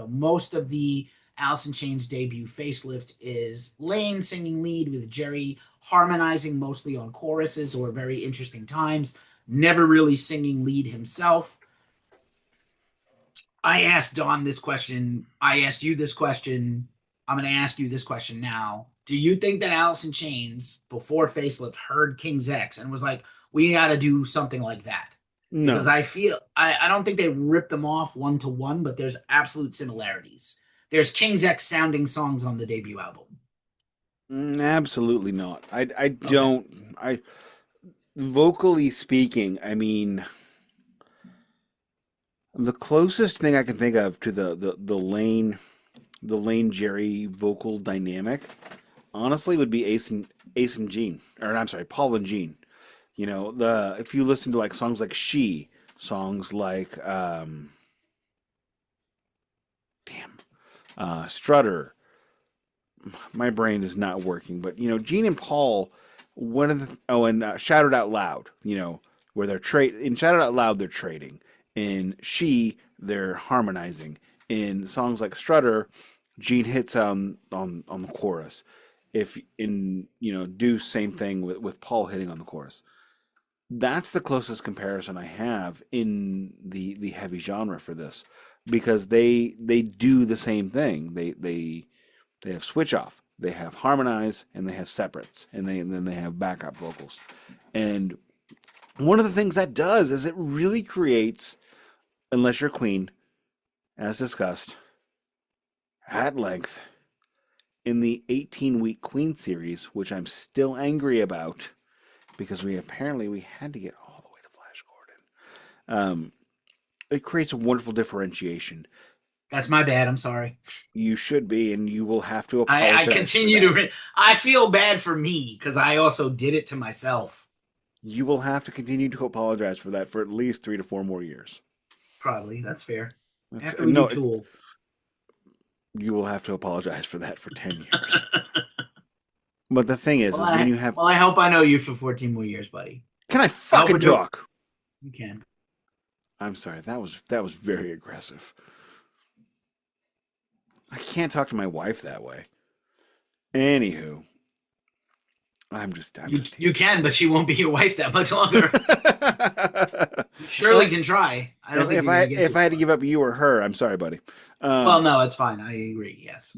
Most of the Alice in Chains debut Facelift is Lane singing lead with Jerry harmonizing mostly on choruses or very interesting times, never really singing lead himself. I asked Don this question. I asked you this question. I'm going to ask you this question now. Do you think that Alice in Chains, before Facelift, heard King's X and was like, we got to do something like that? Because No. I don't think they ripped them off one to one, but there's absolute similarities. There's King's X sounding songs on the debut album. Absolutely not. I Okay. don't. I vocally speaking, I mean, the closest thing I can think of to the Lane Jerry vocal dynamic, honestly, would be Ace and Gene, or I'm sorry, Paul and Gene. You know, the if you listen to like songs like She, songs like damn, Strutter. My brain is not working, but you know, Gene and Paul, one of the oh, and Shout It Out Loud. You know, where they're trade in Shout It Out Loud, they're trading. In She, they're harmonizing. In songs like Strutter, Gene hits on the chorus. If in you know do same thing with Paul hitting on the chorus. That's the closest comparison I have in the heavy genre for this because they do the same thing. They have switch off, they have harmonize, and they have separates, and then they have backup vocals. And one of the things that does is it really creates, unless you're Queen, as discussed at length in the 18-week Queen series, which I'm still angry about because we had to get all the way to Flash Gordon. It creates a wonderful differentiation. That's my bad. I'm sorry. You should be, and you will have to I apologize for continue that. to. I feel bad for me because I also did it to myself. You will have to continue to apologize for that for at least 3 to 4 more years. Probably. That's fair. That's After we do no, Tool. you will have to apologize for that for 10 years. But the thing is when you have, I hope I know you for 14 more years, buddy. can I I hope fucking it do. talk? You can. I'm sorry, that was very aggressive. I can't talk to my wife that way. Anywho, I'm just You teasing. can, but she won't be your wife that much longer. You Well, surely can try. I don't think if you're gonna get if too I had to far. give up you or her, I'm sorry, buddy. Well, Um, no, it's fine. I agree. Yes.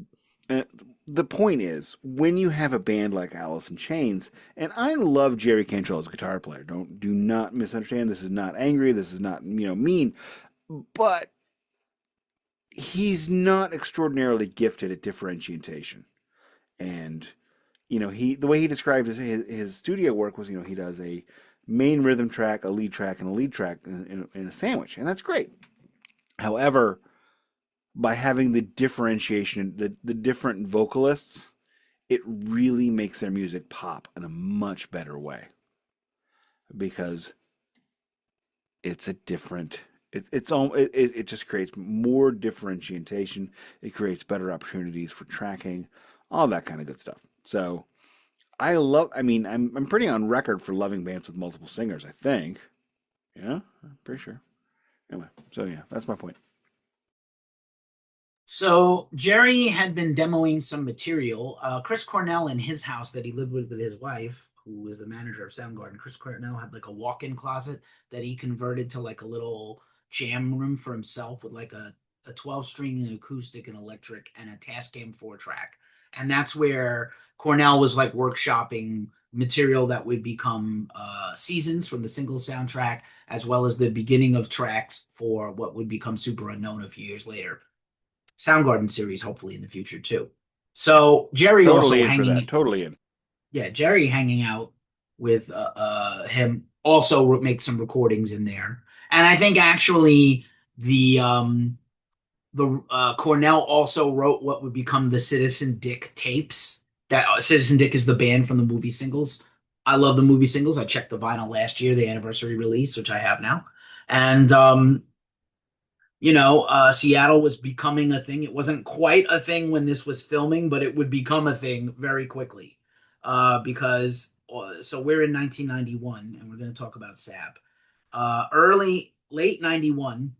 uh, the point is, when you have a band like Alice in Chains, and I love Jerry Cantrell as a guitar player. Do not misunderstand. This is not angry. This is not mean. But he's not extraordinarily gifted at differentiation. And he the way he described his studio work was he does a main rhythm track, a lead track, and a lead track in a sandwich, and that's great. However, by having the differentiation, the different vocalists, it really makes their music pop in a much better way because it's a different. It just creates more differentiation. It creates better opportunities for tracking, all that kind of good stuff. So I love. I mean, I'm pretty on record for loving bands with multiple singers. I think. Yeah, I'm pretty sure. Anyway, so yeah, that's my point. So Jerry had been demoing some material. Chris Cornell in his house that he lived with his wife, who was the manager of Soundgarden. Chris Cornell had like a walk-in closet that he converted to like a little jam room for himself with like a 12 string and acoustic and electric and a Tascam 4 track. And that's where Cornell was like workshopping material that would become seasons from the single soundtrack, as well as the beginning of tracks for what would become Super Unknown a few years later. Soundgarden series, hopefully in the future too. So Jerry Totally also in for that. hanging, Totally in. yeah, Jerry hanging out with him also makes some recordings in there, and I think actually the Cornell also wrote what would become the Citizen Dick tapes. That Citizen Dick is the band from the movie singles. I love the movie singles. I checked the vinyl last year, the anniversary release, which I have now, and Seattle was becoming a thing. It wasn't quite a thing when this was filming, but it would become a thing very quickly. So we're in 1991, and we're going to talk about SAP. Late 91,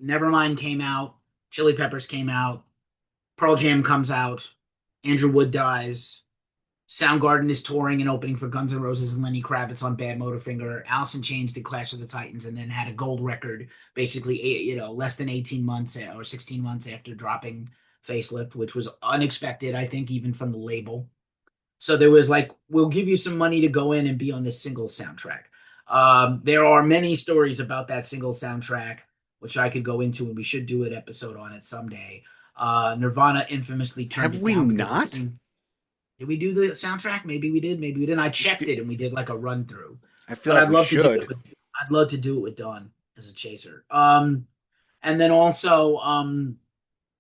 Nevermind came out, Chili Peppers came out, Pearl Jam comes out, Andrew Wood dies, Soundgarden is touring and opening for Guns N' Roses and Lenny Kravitz on Bad Motorfinger. Alice in Chains did Clash of the Titans and then had a gold record basically, less than 18 months or 16 months after dropping Facelift, which was unexpected, I think, even from the label. So there was like, we'll give you some money to go in and be on this single soundtrack. There are many stories about that single soundtrack, which I could go into, and we should do an episode on it someday. Nirvana infamously turned Have it we down because it not? seemed. Did we do the soundtrack? Maybe we did. Maybe we didn't. I I checked feel, it and we did like a run through. I feel But like I'd we love to do it should. with. I'd love to do it with Don as a chaser. And then also,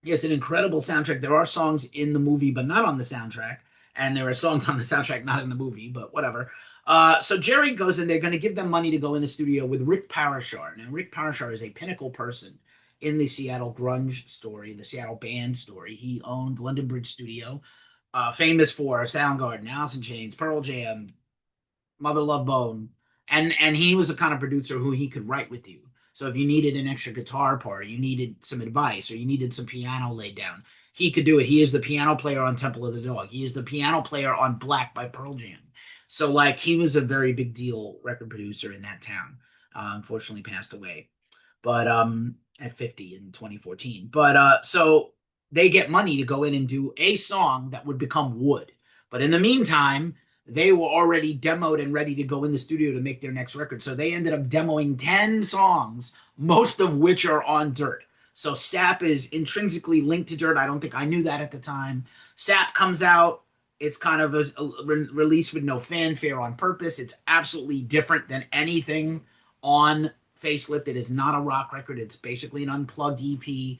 it's an incredible soundtrack. There are songs in the movie, but not on the soundtrack. And there are songs on the soundtrack, not in the movie, but whatever. So Jerry goes in. They're going to give them money to go in the studio with Rick Parashar. Now, Rick Parashar is a pinnacle person in the Seattle grunge story, the Seattle band story. He owned London Bridge Studio, famous for Soundgarden, Alice in Chains, Pearl Jam, Mother Love Bone, and he was the kind of producer who he could write with you. So if you needed an extra guitar part, or you needed some advice, or you needed some piano laid down, he could do it. He is the piano player on Temple of the Dog. He is the piano player on Black by Pearl Jam. So like he was a very big deal record producer in that town. Unfortunately, passed away, but at 50 in 2014. But so they get money to go in and do a song that would become Wood. But in the meantime, they were already demoed and ready to go in the studio to make their next record. So they ended up demoing 10 songs, most of which are on Dirt. So Sap is intrinsically linked to Dirt. I don't think I knew that at the time. Sap comes out. It's kind of a release with no fanfare on purpose. It's absolutely different than anything on Facelift. It is not a rock record. It's basically an unplugged EP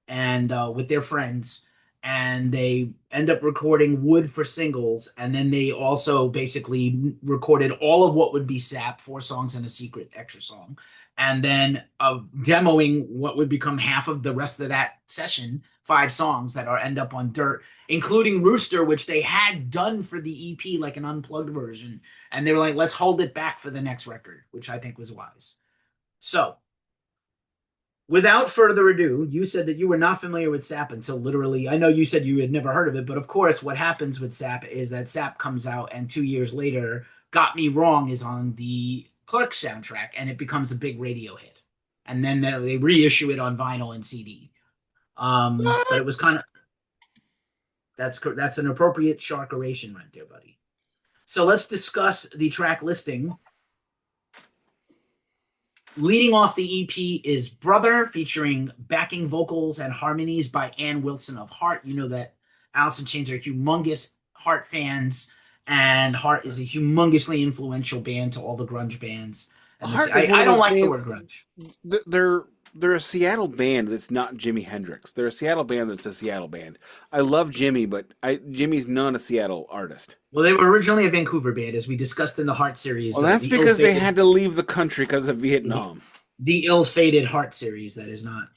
and with their friends, and they end up recording Wood for singles, and then they also basically recorded all of what would be Sap, 4 songs and a secret extra song, and then demoing what would become half of the rest of that session, 5 songs that are end up on Dirt, including Rooster, which they had done for the EP like an unplugged version, and they were like, let's hold it back for the next record, which I think was wise. So without further ado, you said that you were not familiar with SAP until literally, I know you said you had never heard of it, but of course, what happens with SAP is that SAP comes out, and 2 years later, Got Me Wrong is on the Clerks soundtrack, and it becomes a big radio hit. And then they reissue it on vinyl and CD. But it was kind of, that's an appropriate sharkeration right there, buddy. So let's discuss the track listing. Leading off the EP is Brother, featuring backing vocals and harmonies by Ann Wilson of Heart. You know that Alice in Chains are humongous Heart fans, and Heart is a humongously influential band to all the grunge bands. And Heart is one I of don't those like the bands. word grunge. They're a Seattle band that's not Jimi Hendrix. They're a Seattle band that's a Seattle band. I love Jimmy, but Jimmy's not a Seattle artist. Well, they were originally a Vancouver band, as we discussed in the Heart series. Well, that's The because they ill-fated, had to leave the country because of Vietnam. the ill-fated Heart series. That is not,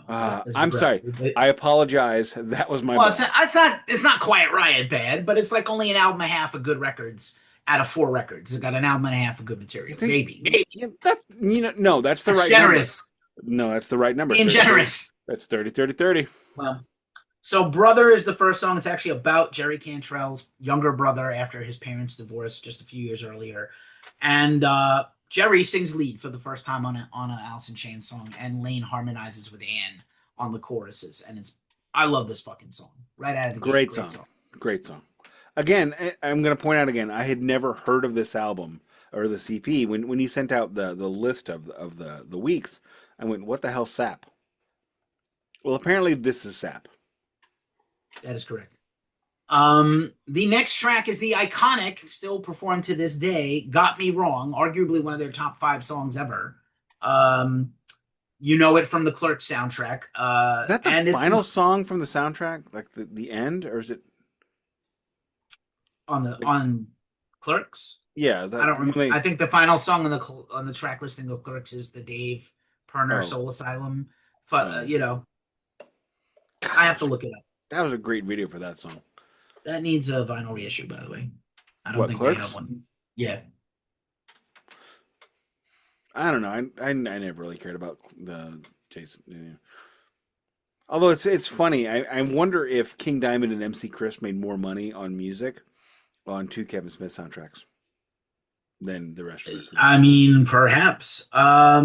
I'm sorry. I apologize. That was my well, bad. it's not Quiet Riot bad, but it's like only an album and a half of good records out of 4 records. It's got an album and a half of good material. Maybe. Yeah, no, that's the That's right generous. number. No, that's the right number. Being 30, generous. 30. That's 30, 30, 30. Well, so Brother is the first song. It's actually about Jerry Cantrell's younger brother after his parents divorced just a few years earlier. And Jerry sings lead for the first time on a Alice in Chains song, and Lane harmonizes with Ann on the choruses. And I love this fucking song. Right out of the gate. Great song. Great song. Again, I'm going to point out again, I had never heard of this album or the CP. When you sent out the list of the weeks, I went, what the hell, Sap? Well, apparently this is Sap. That is correct. The next track is the iconic, still performed to this day, Got Me Wrong, arguably one of their top 5 songs ever. You know it from the Clerks soundtrack. Is that the final song from the soundtrack? Like the end? Or is it on Clerks? Yeah, I don't remember. I think the final song on the track listing of Clerks is the Dave Perner Soul Asylum. I have to look it up. That was a great video for that song. That needs a vinyl reissue, by the way. I don't think Clerks? They have one. Yeah. I don't know. I never really cared about the Jason. Yeah. Although it's funny. I wonder if King Diamond and MC Chris made more money on music on two Kevin Smith soundtracks than the rest of their I careers. mean, perhaps. Yeah,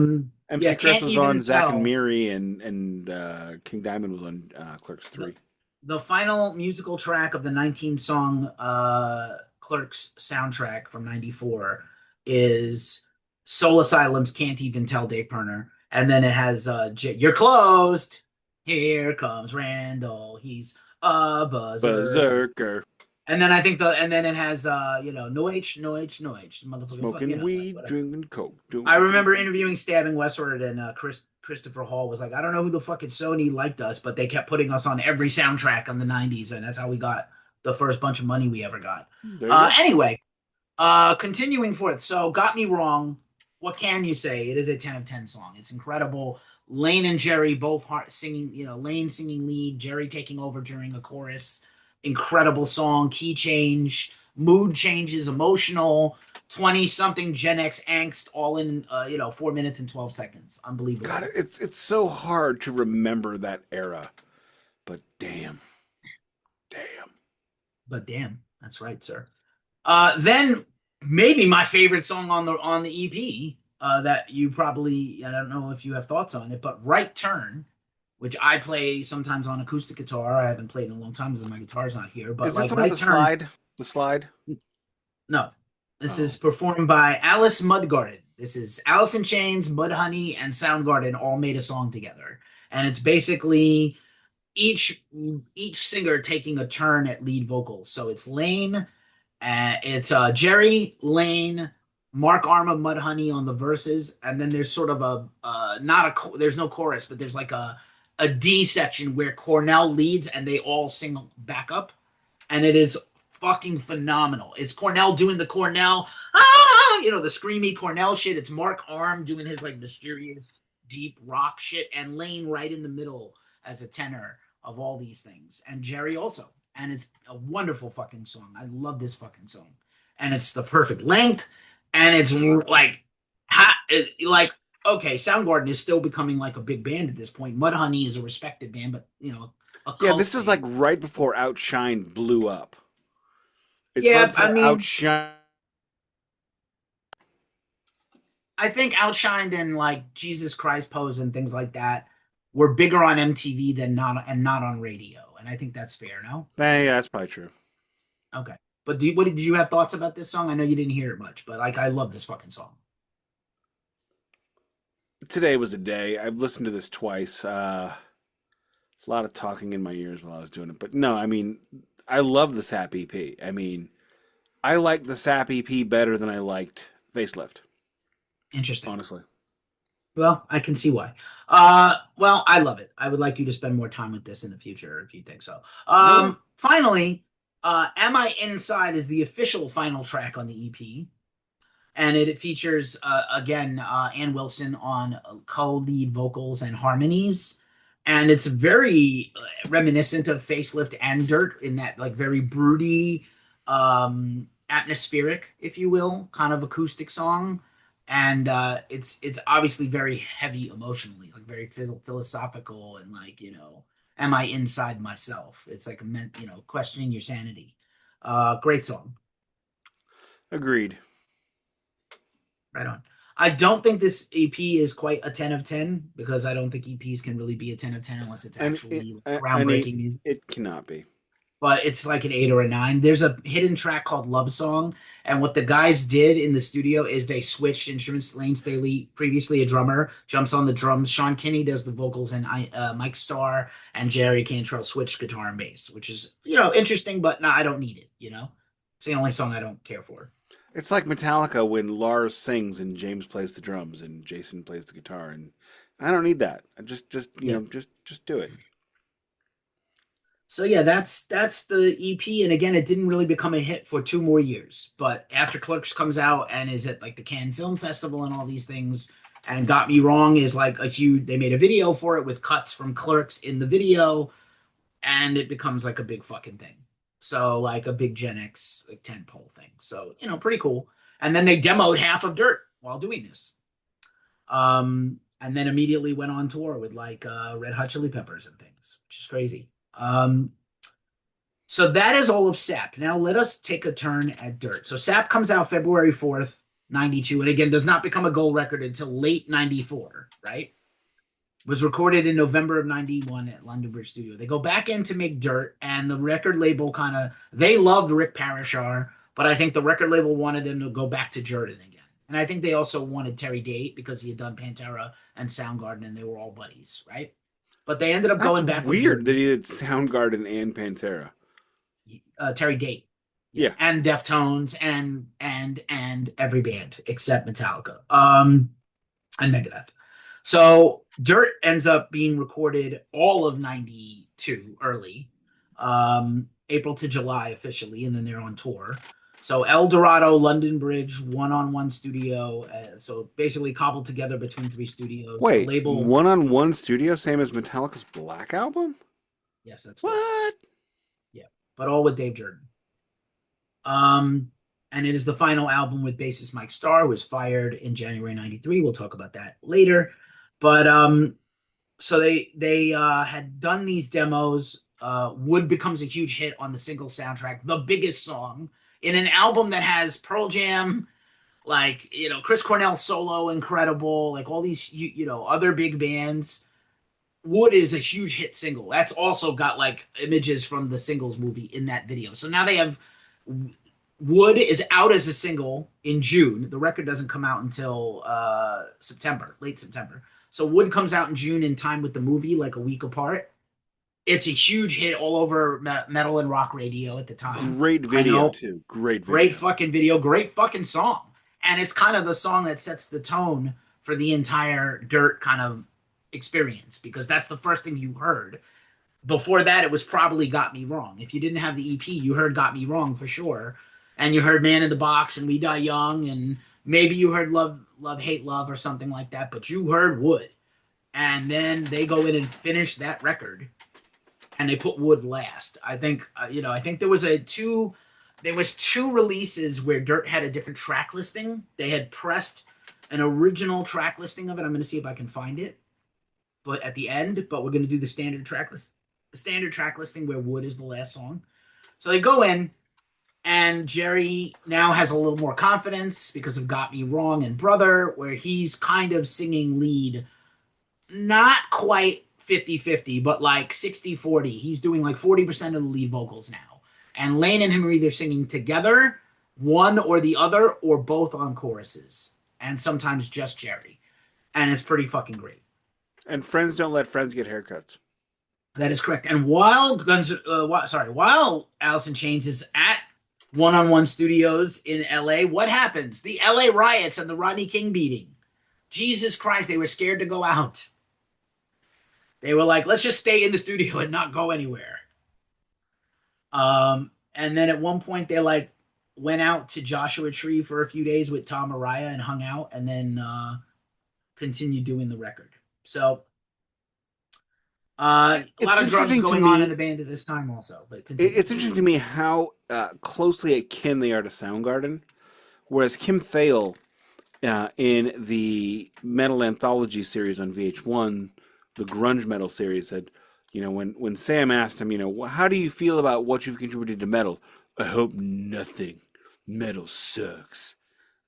MC Chris can't was even on Zack and tell. Miri, and King Diamond was on Clerks The, 3. the final musical track of the 19-song Clerks soundtrack from '94 is Soul Asylum's Can't Even Tell Dave Perner. And then it has You're Closed. Here comes Randall. He's a buzzer. Berserker. And then I think and then it has no H, no H, no H, motherfucking Smoking like weed, whatever. drinking coke. I Doing, remember doing. interviewing Stabbing Westward, and Christopher Hall was like, I don't know who the fucking Sony liked us, but they kept putting us on every soundtrack on the '90s, and that's how we got the first bunch of money we ever got. There you go. Anyway, continuing forth. So, Got Me Wrong. What can you say? It is a 10 of 10 song. It's incredible. Lane and Jerry both singing, Lane singing lead, Jerry taking over during a chorus. Incredible song, key change, mood changes, emotional, 20 something Gen X angst, all in 4 minutes and 12 seconds. Unbelievable. God, it's so hard to remember that era, but damn, damn. But damn, that's right, sir. Then maybe my favorite song on the EP that you probably, I don't know if you have thoughts on it, but Right Turn, which I play sometimes on acoustic guitar. I haven't played in a long time because my guitar's not here. But Is this like one with Right the Turn, slide? The slide? no, this Oh, is performed by Alice Mudgarden. This is Alice in Chains, Mudhoney, and Soundgarden all made a song together, and it's basically each each singer taking a turn at lead vocals. So it's Lane, it's Jerry, Lane, Mark Arma, Mudhoney on the verses, and then there's sort of a not a there's no chorus, but there's like a D section where Cornell leads and they all sing back up, and it is fucking phenomenal. It's Cornell doing the Cornell, the screamy Cornell shit. It's Mark Arm doing his like mysterious deep rock shit, and Lane right in the middle as a tenor of all these things, and Jerry also. And it's a wonderful fucking song. I love this fucking song, and it's the perfect length, and it's like, like okay, Soundgarden is still becoming like a big band at this point. Mudhoney is a respected band, but a yeah. cult This is like band. right before Outshine blew up. It's right Yeah, I before mean, Outshine. I think Outshined and like Jesus Christ Pose and things like that were bigger on MTV than not on radio, and I think that's fair. No, Yeah, that's probably true. okay. But did you have thoughts about this song? I know you didn't hear it much, but like I love this fucking song. Today was a day. I've listened to this twice. A lot of talking in my ears while I was doing it, but no, I mean, I love the Sap EP. I mean, I like the Sap EP better than I liked Facelift. Interesting. Honestly. Well, I can see why. Well, I love it. I would like you to spend more time with this in the future if you think so. I will. Finally, Am I Inside is the official final track on the EP, and it features again Ann Wilson on co-lead vocals and harmonies, and it's very reminiscent of Facelift and Dirt in that like very broody, atmospheric, if you will, kind of acoustic song, and it's obviously very heavy emotionally, like very philosophical and like am I inside myself? It's like meant questioning your sanity. Great song. Agreed. Right on. I don't think this EP is quite a 10 of 10 because I don't think EPs can really be a 10 of 10 unless it's And actually and groundbreaking music. it cannot be. But it's like an 8 or a 9. There's a hidden track called Love Song. And what the guys did in the studio is they switched instruments. Lane Staley, previously a drummer, jumps on the drums. Sean Kinney does the vocals, and Mike Starr and Jerry Cantrell switched guitar and bass, which is, interesting, but no, I don't need it, It's the only song I don't care for. It's like Metallica when Lars sings and James plays the drums and Jason plays the guitar, and I don't need that. I just Yeah. just do it. So yeah, that's the EP, and again, it didn't really become a hit for 2 more years. But after Clerks comes out and is at like the Cannes Film Festival and all these things, and Got Me Wrong is like a huge. They made a video for it with cuts from Clerks in the video, and it becomes like a big fucking thing. So like a big Gen X like tentpole thing. So pretty cool. And then they demoed half of Dirt while doing this. And then immediately went on tour with like Red Hot Chili Peppers and things, which is crazy. Um, So that is all of SAP. Now let us take a turn at Dirt. So SAP comes out February 4th, 92, and again does not become a gold record until late 94, right? Was recorded in November of 91 at London Bridge Studio. They go back in to make Dirt, and the record label they loved Rick Parashar, but I think the record label wanted them to go back to Jordan again. And I think they also wanted Terry Date because he had done Pantera and Soundgarden, and they were all buddies, right? But they ended up That's going back with weird that Jordan. he did Soundgarden and Pantera. Terry Date, yeah, Yeah. and Deftones and every band except Metallica, and Megadeth. So Dirt ends up being recorded all of 92 early, April to July officially, and then they're on tour. So El Dorado, London Bridge, one-on-one studio. So basically cobbled together between three studios. The Wait, label, one-on-one studio, same as Metallica's Black Album? yes, that's correct. What? Yeah, but all with Dave Jordan. And it is the final album with bassist Mike Starr, who was fired in January '93. We'll talk about that later. But so they had done these demos. Wood becomes a huge hit on the single soundtrack, the biggest song in an album that has Pearl Jam, like Chris Cornell solo, incredible, like all these other big bands. Wood is a huge hit single. That's also got like images from the Singles movie in that video. So now they have Wood is out as a single in June. The record doesn't come out until September, late September. So Wood comes out in June in time with the movie, like a week apart. It's a huge hit all over metal and rock radio at the time. Great I video know, too. Great great video. fucking video, great fucking song. And it's kind of the song that sets the tone for the entire Dirt kind of experience because that's the first thing you heard. Before that, it was probably Got Me Wrong. If you didn't have the EP, you heard Got Me Wrong for sure. And you heard Man in the Box and We Die Young, and maybe you heard Love, Love, Hate, Love or something like that, but you heard Wood. And then they go in and finish that record, and they put Wood last. I think, I think there was two releases where Dirt had a different track listing. They had pressed an original track listing of it. I'm going to see if I can find it, but at the end. But we're going to do the standard track listing where Wood is the last song. So they go in. And Jerry now has a little more confidence because of Got Me Wrong and Brother, where he's kind of singing lead, not quite 50-50, but like 60-40. He's doing like 40% of the lead vocals now. And Lane and him are either singing together, one or the other, or both on choruses. And sometimes just Jerry. And it's pretty fucking great. And friends don't let friends get haircuts. That is correct. And while Alice in Chains is at one-on-one studios in LA, what happens? The LA riots and the Rodney King beating. Jesus Christ, they were scared to go out. They were like, let's just stay in the studio and not go anywhere. And then at one point they like went out to Joshua Tree for a few days with Tom Araya and hung out, and then continued doing the record. So a lot of drugs going on in the band at this time also. But it's interesting to me how closely akin they are to Soundgarden. Whereas Kim Thayil in the metal anthology series on VH1, the grunge metal series, said, when Sam asked him, how do you feel about what you've contributed to metal? I hope nothing. Metal sucks.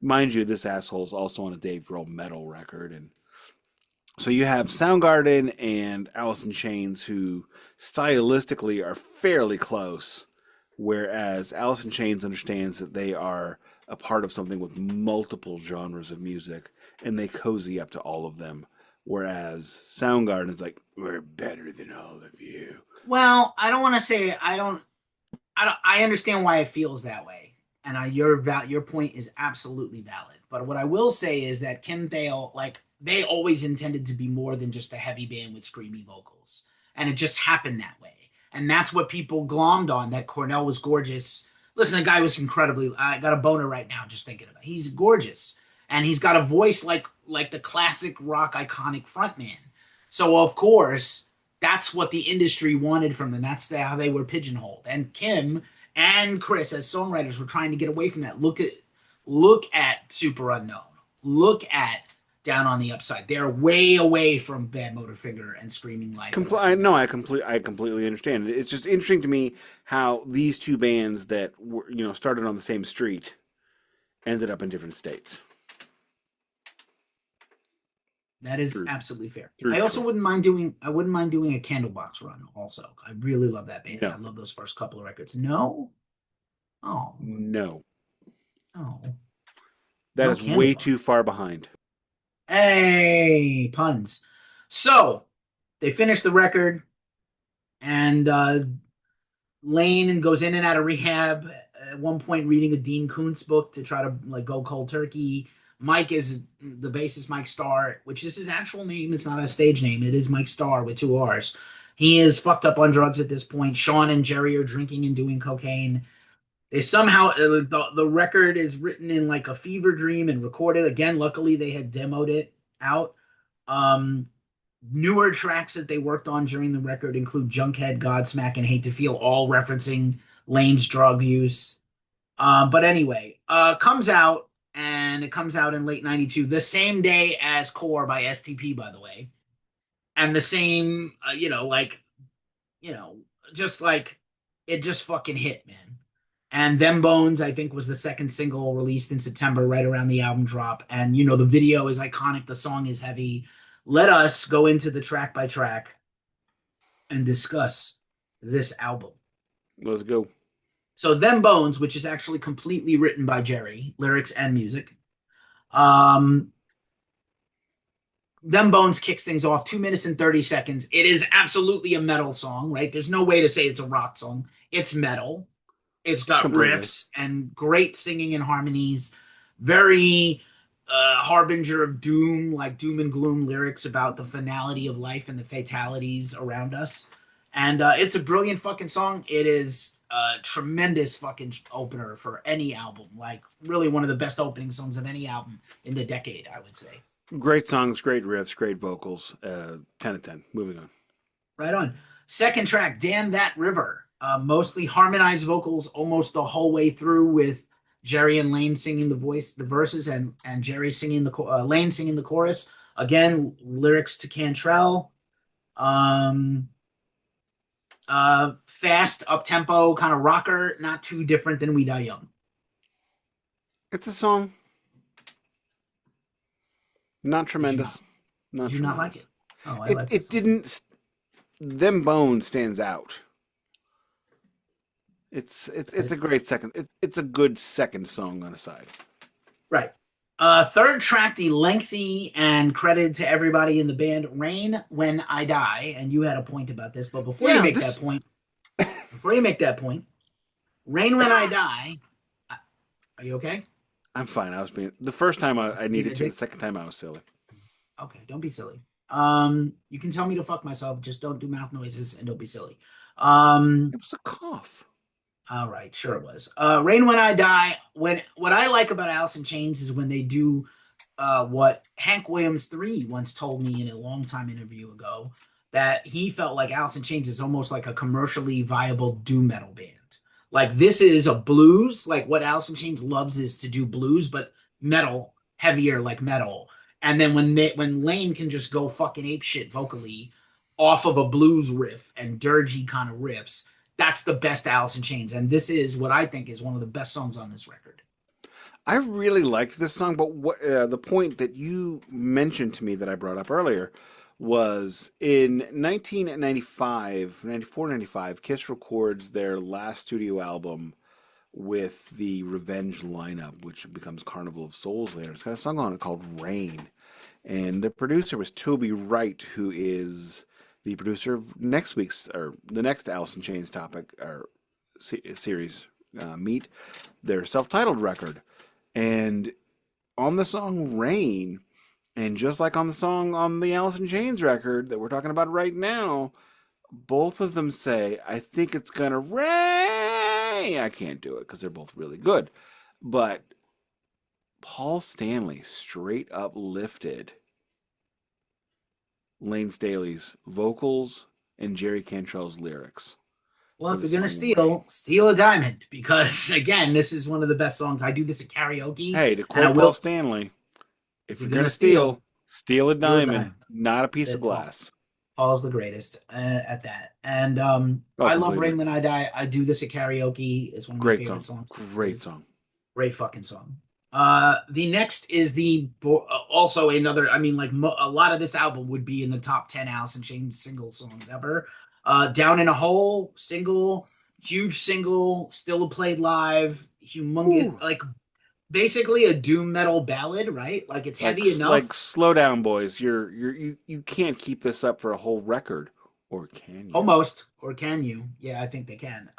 Mind you, this asshole's also on a Dave Grohl metal record, and so you have Soundgarden and Alice in Chains, who stylistically are fairly close, whereas Alice in Chains understands that they are a part of something with multiple genres of music, and they cozy up to all of them. Whereas Soundgarden is like, we're better than all of you. Well, I don't want to say I understand why it feels that way, and your point is absolutely valid. But what I will say is that Kim Thayil, like, they always intended to be more than just a heavy band with screamy vocals, and it just happened that way. And that's what people glommed on. That Cornell was gorgeous. Listen, the guy was incredibly. I got a boner right now just thinking about it. He's gorgeous, and he's got a voice like the classic rock iconic frontman. So of course, that's what the industry wanted from them. That's how they were pigeonholed. And Kim and Chris, as songwriters, were trying to get away from that. Look at Super Unknown. Look at down on the upside. They're way away from Bad Motorfinger and Screaming Life. No, I completely understand. It's just interesting to me how these two bands that were, started on the same street ended up in different states. That is absolutely fair. Through I also choice. wouldn't mind doing a Candlebox run also. I really love that band. No. I love those first couple of records. No? Oh, No. no. That No is way Candlebox. too far behind. Hey, puns. So they finish the record, and Lane goes in and out of rehab. At one point, reading a Dean Koontz book to try to like go cold turkey. Mike is the bassist, Mike Starr, which is his actual name. It's not a stage name. It is Mike Starr with 2 R's. He is fucked up on drugs at this point. Sean and Jerry are drinking and doing cocaine. They somehow the record is written in like a fever dream and recorded again. Luckily, they had demoed it out. Um, Newer tracks that they worked on during the record include Junkhead, Godsmack, and Hate to Feel, all referencing Lane's drug use. But anyway, comes out, and it comes out in late 92, the same day as Core by STP, by the way. And the same, just like it just fucking hit, man. And Them Bones, I think, was the second single released in September, right around the album drop. And, the video is iconic. The song is heavy. Let us go into the track by track and discuss this album. Let's go. So Them Bones, which is actually completely written by Jerry, lyrics and music. Them Bones kicks things off 2 minutes and 30 seconds. It is absolutely a metal song, right? There's no way to say it's a rock song. It's metal. It's got Completely. riffs and great singing and harmonies. Very harbinger of doom, like doom and gloom lyrics about the finality of life and the fatalities around us. And it's a brilliant fucking song. It is a tremendous fucking opener for any album. Like, really one of the best opening songs of any album in the decade, I would say. Great songs, great riffs, great vocals. 10 of 10. Moving on. Right on. Second track, Damn That River. Mostly harmonized vocals almost the whole way through, with Jerry and Lane singing the verses, and Jerry singing Lane singing the chorus. Again, lyrics to Cantrell. Fast, up-tempo, kind of rocker, not too different than We Die Young. It's a song. Not tremendous. Did you not like it? Oh, I like it. It didn't. Them Bones stands out. It's a great second. It's a good second song on a side. Right. Third track, the lengthy and credited to everybody in the band, Rain When I Die. And you had a point about this, but before you make that point, Rain When I Die. Are you okay? I'm fine. I was being the first time I needed to. The second time I was silly. Okay, don't be silly. You can tell me to fuck myself. Just don't do mouth noises and don't be silly. It was a cough. All right, sure it was. Rain When I Die. What I like about Alice in Chains is when they do what Hank Williams III once told me in a long time interview ago, that he felt like Alice in Chains is almost like a commercially viable doom metal band. Like, this is a blues. Like, what Alice in Chains loves is to do blues, but metal, heavier like metal. And then when Lane can just go fucking apeshit vocally off of a blues riff and dirgy kind of riffs, that's the best Alice in Chains. And this is what I think is one of the best songs on this record. I really liked this song, but the point that you mentioned to me that I brought up earlier was in 1995, 94, 95, Kiss records their last studio album with the Revenge lineup, which becomes Carnival of Souls later. It's got a song on it called Rain. And the producer was Toby Wright, who is the producer of the next Alice in Chains topic or series, Meet, their self-titled record. And on the song Rain, and just like on the song on the Alice in Chains record that we're talking about right now, both of them say, I think it's gonna rain. I can't do it because they're both really good. But Paul Stanley straight up lifted Lane Staley's vocals and Jerry Cantrell's lyrics. Well, if you're going to steal a diamond, because, again, this is one of the best songs. I do this at karaoke. Hey, to quote Paul Stanley, if you're going to steal, Steal a Steel Diamond. diamond, not a piece of Said Paul. glass. Paul's the greatest at that. And Oh, I love completely. Ring When I Die. I do this at karaoke. It's one of my Great favorite song. songs. Great song. Great fucking song. The next is also another. I mean, like a lot of this album would be in the top 10 Alice in Chains single songs ever. Down in a Hole single, huge single, still played live, humongous, Whew. like basically a doom metal ballad, right? Like it's heavy Like enough. slow down, boys. You can't keep this up for a whole record, or can you? Almost, or can you? Yeah, I think they can.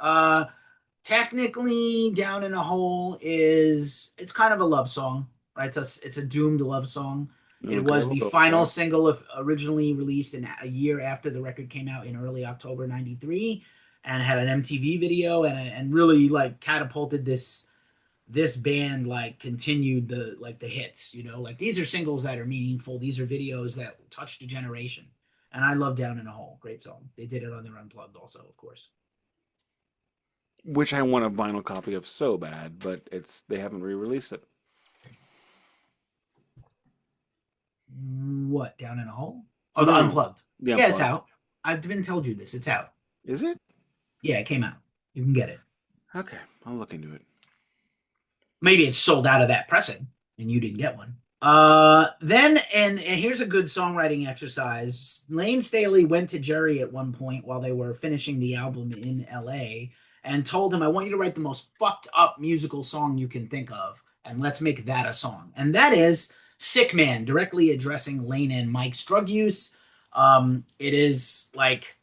Technically, Down in a Hole is it's kind of a love song, right? It's a doomed love song. It Okay, was the we'll go with final that. single of originally released in a year after the record came out in early October '93, and had an MTV video and really like catapulted this band, like continued the hits. Like these are singles that are meaningful. These are videos that touched a generation. And I love Down in a Hole. Great song. They did it on their Unplugged also, of course. Which I want a vinyl copy of so bad, but they haven't re-released it. What, Down in a Hole? Oh, the No, Unplugged. the Yeah, it's unplugged. out. I've been told you this. It's out. Is it? Yeah, it came out. You can get it. Okay, I'll look into it. Maybe it's sold out of that pressing and you didn't get one. Then and here's a good songwriting exercise. Lane Staley went to Jerry at one point while they were finishing the album in LA and told him, I want you to write the most fucked up musical song you can think of, and let's make that a song. And that is Sick Man, directly addressing Lane and Mike's drug use. It is like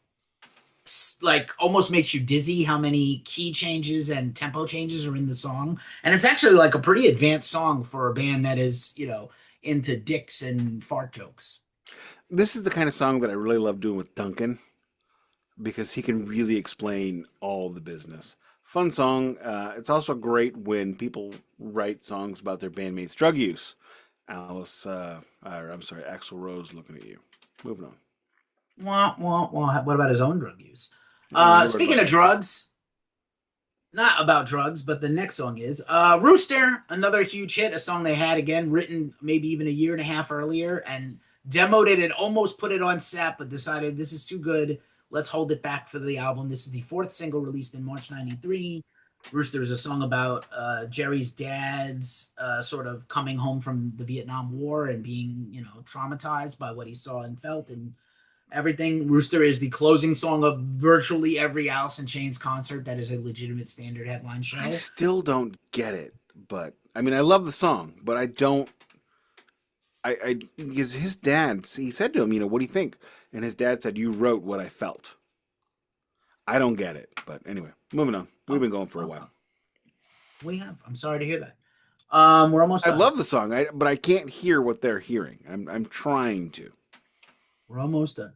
almost makes you dizzy how many key changes and tempo changes are in the song. And it's actually like a pretty advanced song for a band that is, into dicks and fart jokes. This is the kind of song that I really love doing with Duncan because he can really explain all the business. Fun song. It's also great when people write songs about their bandmates' drug use. I'm sorry, Axl Rose looking at you. Moving on. Wah, wah, wah. What about his own drug use? You're right Speaking about of that too. drugs, not about drugs, but the next song is Rooster, another huge hit, a song they had again, written maybe even a year and a half earlier, and demoed it and almost put it on set, but decided this is too good. Let's hold it back for the album. This is the fourth single released in March '93. Rooster is a song about Jerry's dad's sort of coming home from the Vietnam War and being, traumatized by what he saw and felt and everything. Rooster is the closing song of virtually every Alice in Chains concert that is a legitimate standard headline I show. still don't get it, but I mean, I love the song, but I don't. Because his dad, he said to him, what do you think? And his dad said, you wrote what I felt. I don't get it, but anyway, moving on. We've Oh, been going for a oh, while. we have. I'm sorry to hear that. We're almost I done. love the song, but I can't hear what they're hearing. I'm trying to. We're almost done.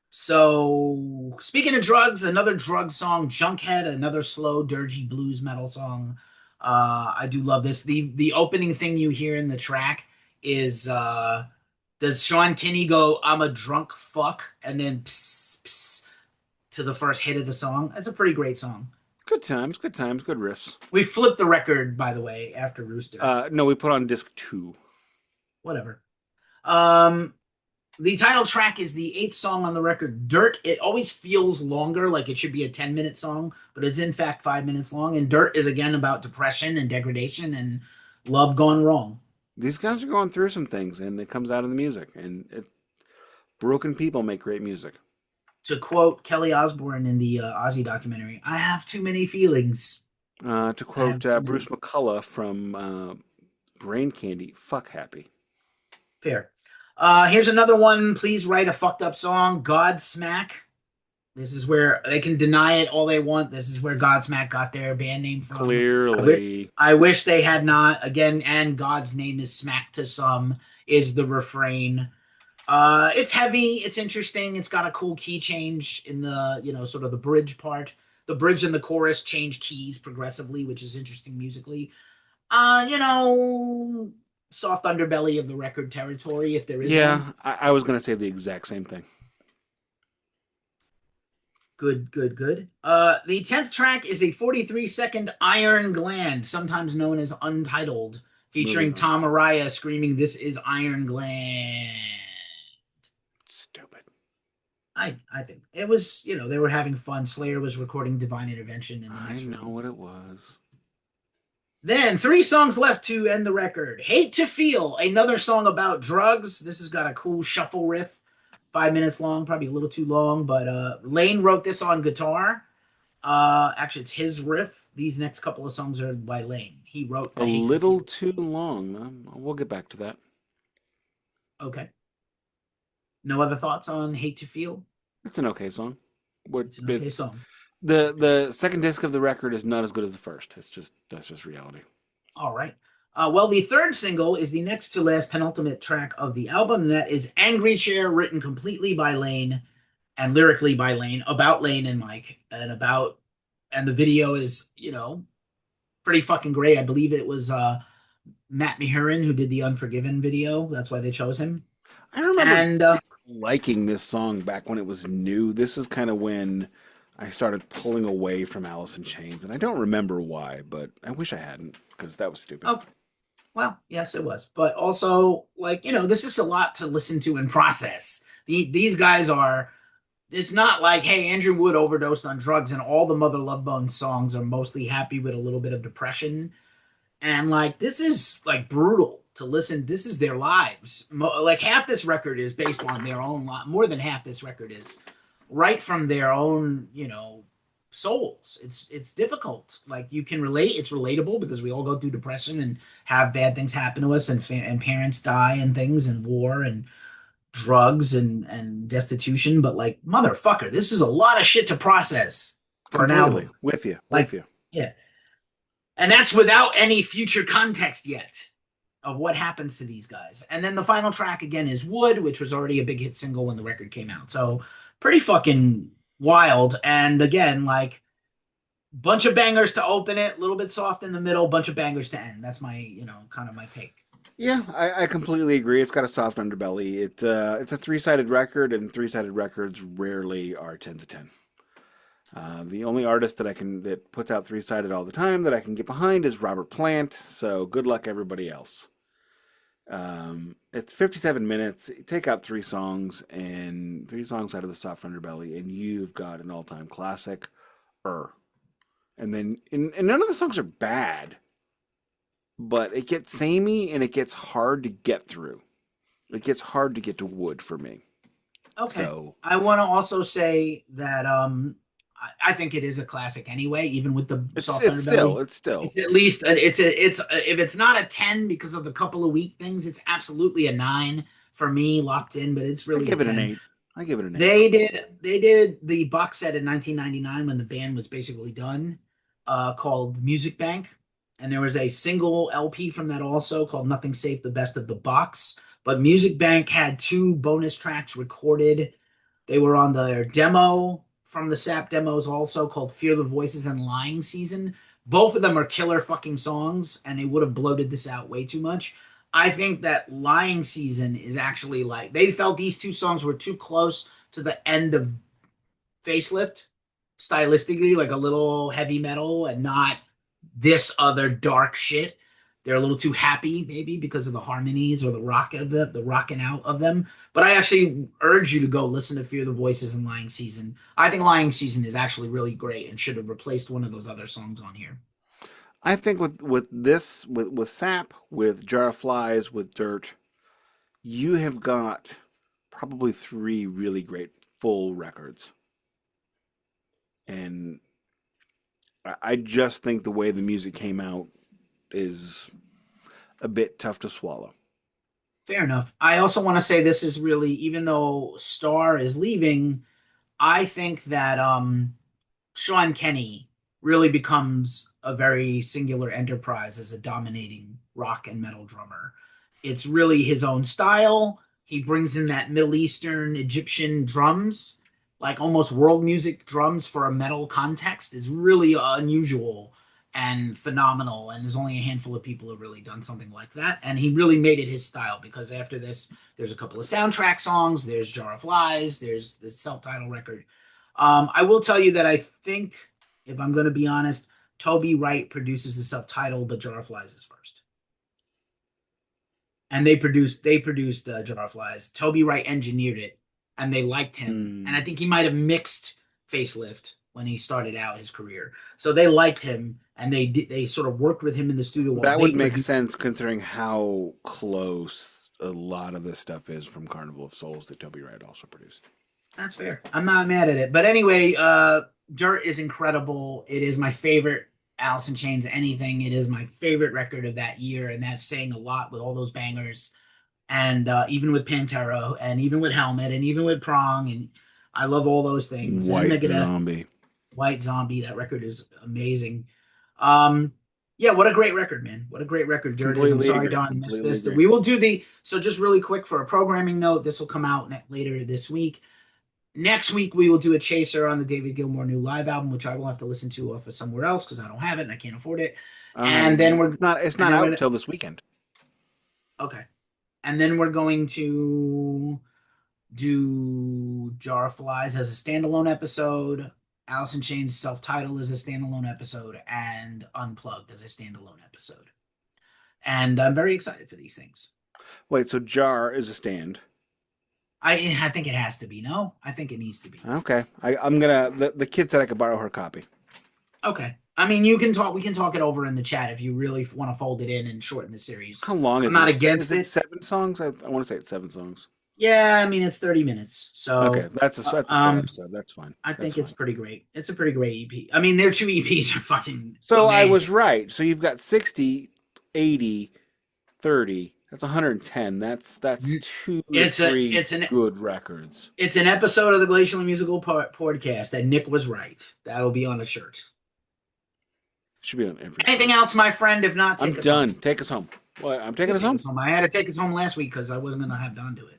So, speaking of drugs, another drug song, Junkhead, another slow, dirgy blues metal song. I do love this. The opening thing you hear in the track is does Sean Kinney go, I'm a drunk fuck, and then pss, pss, to the first hit of the song. That's a pretty great song. Good times, good times, good riffs. We flipped the record, by the way, after Rooster. No, we put on disc 2. Whatever. Um, the title track is the eighth song on the record, Dirt. It always feels longer, like it should be a 10-minute song, but it's in fact 5 minutes long. And Dirt is again about depression and degradation and love gone wrong. These guys are going through some things, and it comes out in the music. Broken people make great music. To quote Kelly Osbourne in the Ozzy documentary, I have too many feelings. To I quote have too Bruce many. McCullough from Brain Candy, fuck happy. Fair. Here's another one. Please write a fucked up song. Godsmack. This is where they can deny it all they want. This is where Godsmack got their band name from. Clearly. I wish they had not. Again, and God's name is smack to some is the refrain. It's heavy. It's interesting. It's got a cool key change in the, sort of the bridge part. The bridge and the chorus change keys progressively, which is interesting musically. Uh, you know, Soft underbelly of the record territory, if there is one. Yeah, I was going to say the exact same thing. Good, good, good. The 10th track is a 43-second Iron Gland, sometimes known as Untitled. featuring Moving on. Tom Araya screaming, "This is Iron Gland." Stupid. I think it was, they were having fun. Slayer was recording Divine Intervention in the I next know room. what it was. Then 3 songs left to end the record. Hate to Feel, another song about drugs. This has got a cool shuffle riff, 5 minutes long, probably a little too long, but Lane wrote this on guitar. Actually, it's his riff. These next couple of songs are by Lane. He wrote A the Hate to Feel. little too long. We'll get back to that. Okay. No other thoughts on Hate to Feel? It's an okay song. What It's an okay it's song. the second disc of the record is not as good as the first. That's just reality. All right. Well, the third single is the next to last penultimate track of the album, and that is Angry Chair, written completely by Lane and lyrically by Lane, about Lane and Mike, and the video is, pretty fucking great. I believe it was Matt Mehurin who did the Unforgiven video. That's why they chose him. I remember And liking this song back when it was new. This is kind of when I started pulling away from Alice in Chains, and I don't remember why, but I wish I hadn't because that was stupid. oh, well, yes, it was. But also, like, this is a lot to listen to and process. These guys are. It's not like, hey, Andrew Wood overdosed on drugs and all the Mother Love Bone songs are mostly happy with a little bit of depression. And like, this is like brutal to listen. This is their lives. Like half this record is based on their own life. More than half this record is right from their own, souls. It's difficult. Like you can relate. It's relatable because we all go through depression and have bad things happen to us, and parents die and things, and war and drugs and destitution. But like, motherfucker, this is a lot of shit to process for an Completely album. with you, with Like, you. yeah, and that's without any future context yet of what happens to these guys. And then the final track again is Wood, which was already a big hit single when the record came out. So pretty fucking wild. And again, like, bunch of bangers to open it, a little bit soft in the middle, bunch of bangers to end. That's my, kind of my take. Yeah, I completely agree. It's got a soft underbelly. It's a three-sided record, and three-sided records rarely are 10s of 10. The only artist that puts out three-sided all the time that I can get behind is Robert Plant. So good luck everybody else. It's 57 minutes. Take out three songs out of the soft underbelly, and you've got an all-time classic. And none of the songs are bad, but it gets samey and it gets hard to get through. It gets hard to get to Wood for me. Okay. So I want to also say that I think it is a classic anyway, even with the it's soft it's still underbelly. it's still It's at least it's if it's not a 10 because of the couple of weak things, it's absolutely a 9 for me, locked in, but it's I really a give it an 10. 8. I give it an 8. They did the box set in 1999 when the band was basically done, called Music Bank, and there was a single LP from that also called Nothing Safe, the Best of the Box. But Music Bank had 2 bonus tracks recorded. They were on their demo from the SAP demos also, called Fear the Voices and Lying Season. Both of them are killer fucking songs, and they would have bloated this out way too much. I think that Lying Season is actually, like, they felt these 2 songs were too close to the end of Facelift, stylistically, like a little heavy metal and not this other dark shit. They're a little too happy, maybe because of the harmonies or the rocking out of them. But I actually urge you to go listen to Fear the Voices and Lying Season. I think Lying Season is actually really great and should have replaced one of those other songs on here. I think with Sap, with Jar of Flies, with Dirt, you have got probably 3 really great full records. And I just think the way the music came out is a bit tough to swallow. Fair enough. I also want to say this is really, even though Starr is leaving, I think that Sean Kenny really becomes a very singular enterprise as a dominating rock and metal drummer. It's really his own style. He brings in that Middle Eastern Egyptian drums, like almost world music drums for a metal context, is really unusual and phenomenal. And there's only a handful of people who have really done something like that. And he really made it his style, because after this, there's a couple of soundtrack songs. There's Jar of Flies. There's the self-titled record. I will tell you that I think, if I'm going to be honest, Toby Wright produces the self-titled, but Jar of Flies is first. and they produced Jar Flies. Toby Wright engineered it, and they liked him. And I Hmm. think he might have mixed Facelift when he started out his career. So they liked him, and they sort of worked with him in the studio while That they would make produced. sense considering how close a lot of this stuff is from Carnival of Souls that Toby Wright also produced. That's fair. I'm not mad at it. But anyway, Dirt is incredible. It is my favorite Alice in Chains anything. It is my favorite record of that year, and that's saying a lot with all those bangers. And even with Pantera, and even with Helmet, and even with Prong, and I love all those things. And White Megadeth, Zombie. White Zombie, that record is amazing. Um, yeah, what a great record, man. What a great record Dirt is. I'm Completely sorry, agree. Don, missed Completely this. agree. We will do the, so just really quick for a programming note, this will come out later this week. Next week, we will do a chaser on the David Gilmour new live album, which I will have to listen to off of somewhere else because I don't have it and I can't afford it. I don't have it And then either. we're, It's and not then out we're, till this weekend. okay. And then we're going to do Jar of Flies as a standalone episode, Alice in Chains self-titled as a standalone episode, and Unplugged as a standalone episode. And I'm very excited for these things. Wait, so Jar is a stand. I think it has to be. No, I think it needs to be. Okay. I'm gonna the kid said I could borrow her copy. Okay. I mean, you can talk. We can talk it over in the chat if you really want to fold it in and shorten the series. How long I'm is not it? Is against it it. 7 songs? I want to say it's 7 songs. Yeah, I mean it's 30 minutes, Okay, so that's a full episode. That's fine. I That's think it's fine. pretty great. It's a pretty great EP. I mean, their two EPs are fucking So I was amazing. right. So you've got 60, 80, 30. That's 110. That's two to It's a three it's an good records. it's an episode of the Glacially Musical podcast that Nick was right. That'll be on a shirt. Should be on every Anything shirt. else, my friend? If not, I'm take us home. done. Take us home. What? I'm You taking can us take home? us home. I had to take us home last week because I wasn't gonna have Don do it.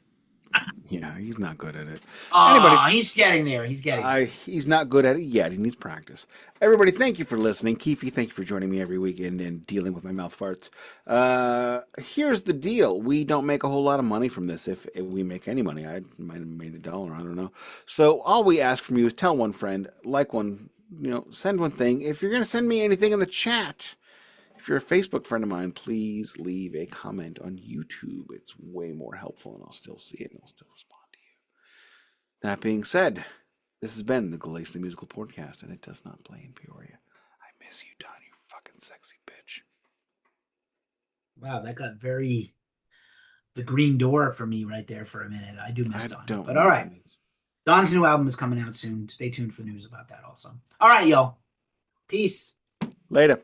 Yeah, he's not good at it. Anybody, Oh, he's getting there. He's getting there. he's not good at it yet. He needs practice. Everybody, thank you for listening. Keefy, thank you for joining me every weekend and dealing with my mouth farts. Here's the deal. We don't make a whole lot of money from this. If we make any money, I might have made $1. I don't know. So all we ask from you is tell one friend, like one, send one thing. If you're going to send me anything in the chat, if you're a Facebook friend of mine, please leave a comment on YouTube. It's way more helpful and I'll still see it and I'll still respond to you. That being said, this has been the Glacially Musical Podcast, and it does not play in Peoria. I miss you, Don, you fucking sexy bitch. Wow, that got very the green door for me right there for a minute. I do miss I Don. don't But know all what right. that means. Don's new album is coming out soon. Stay tuned for news about that also. All right, y'all. Peace. Later.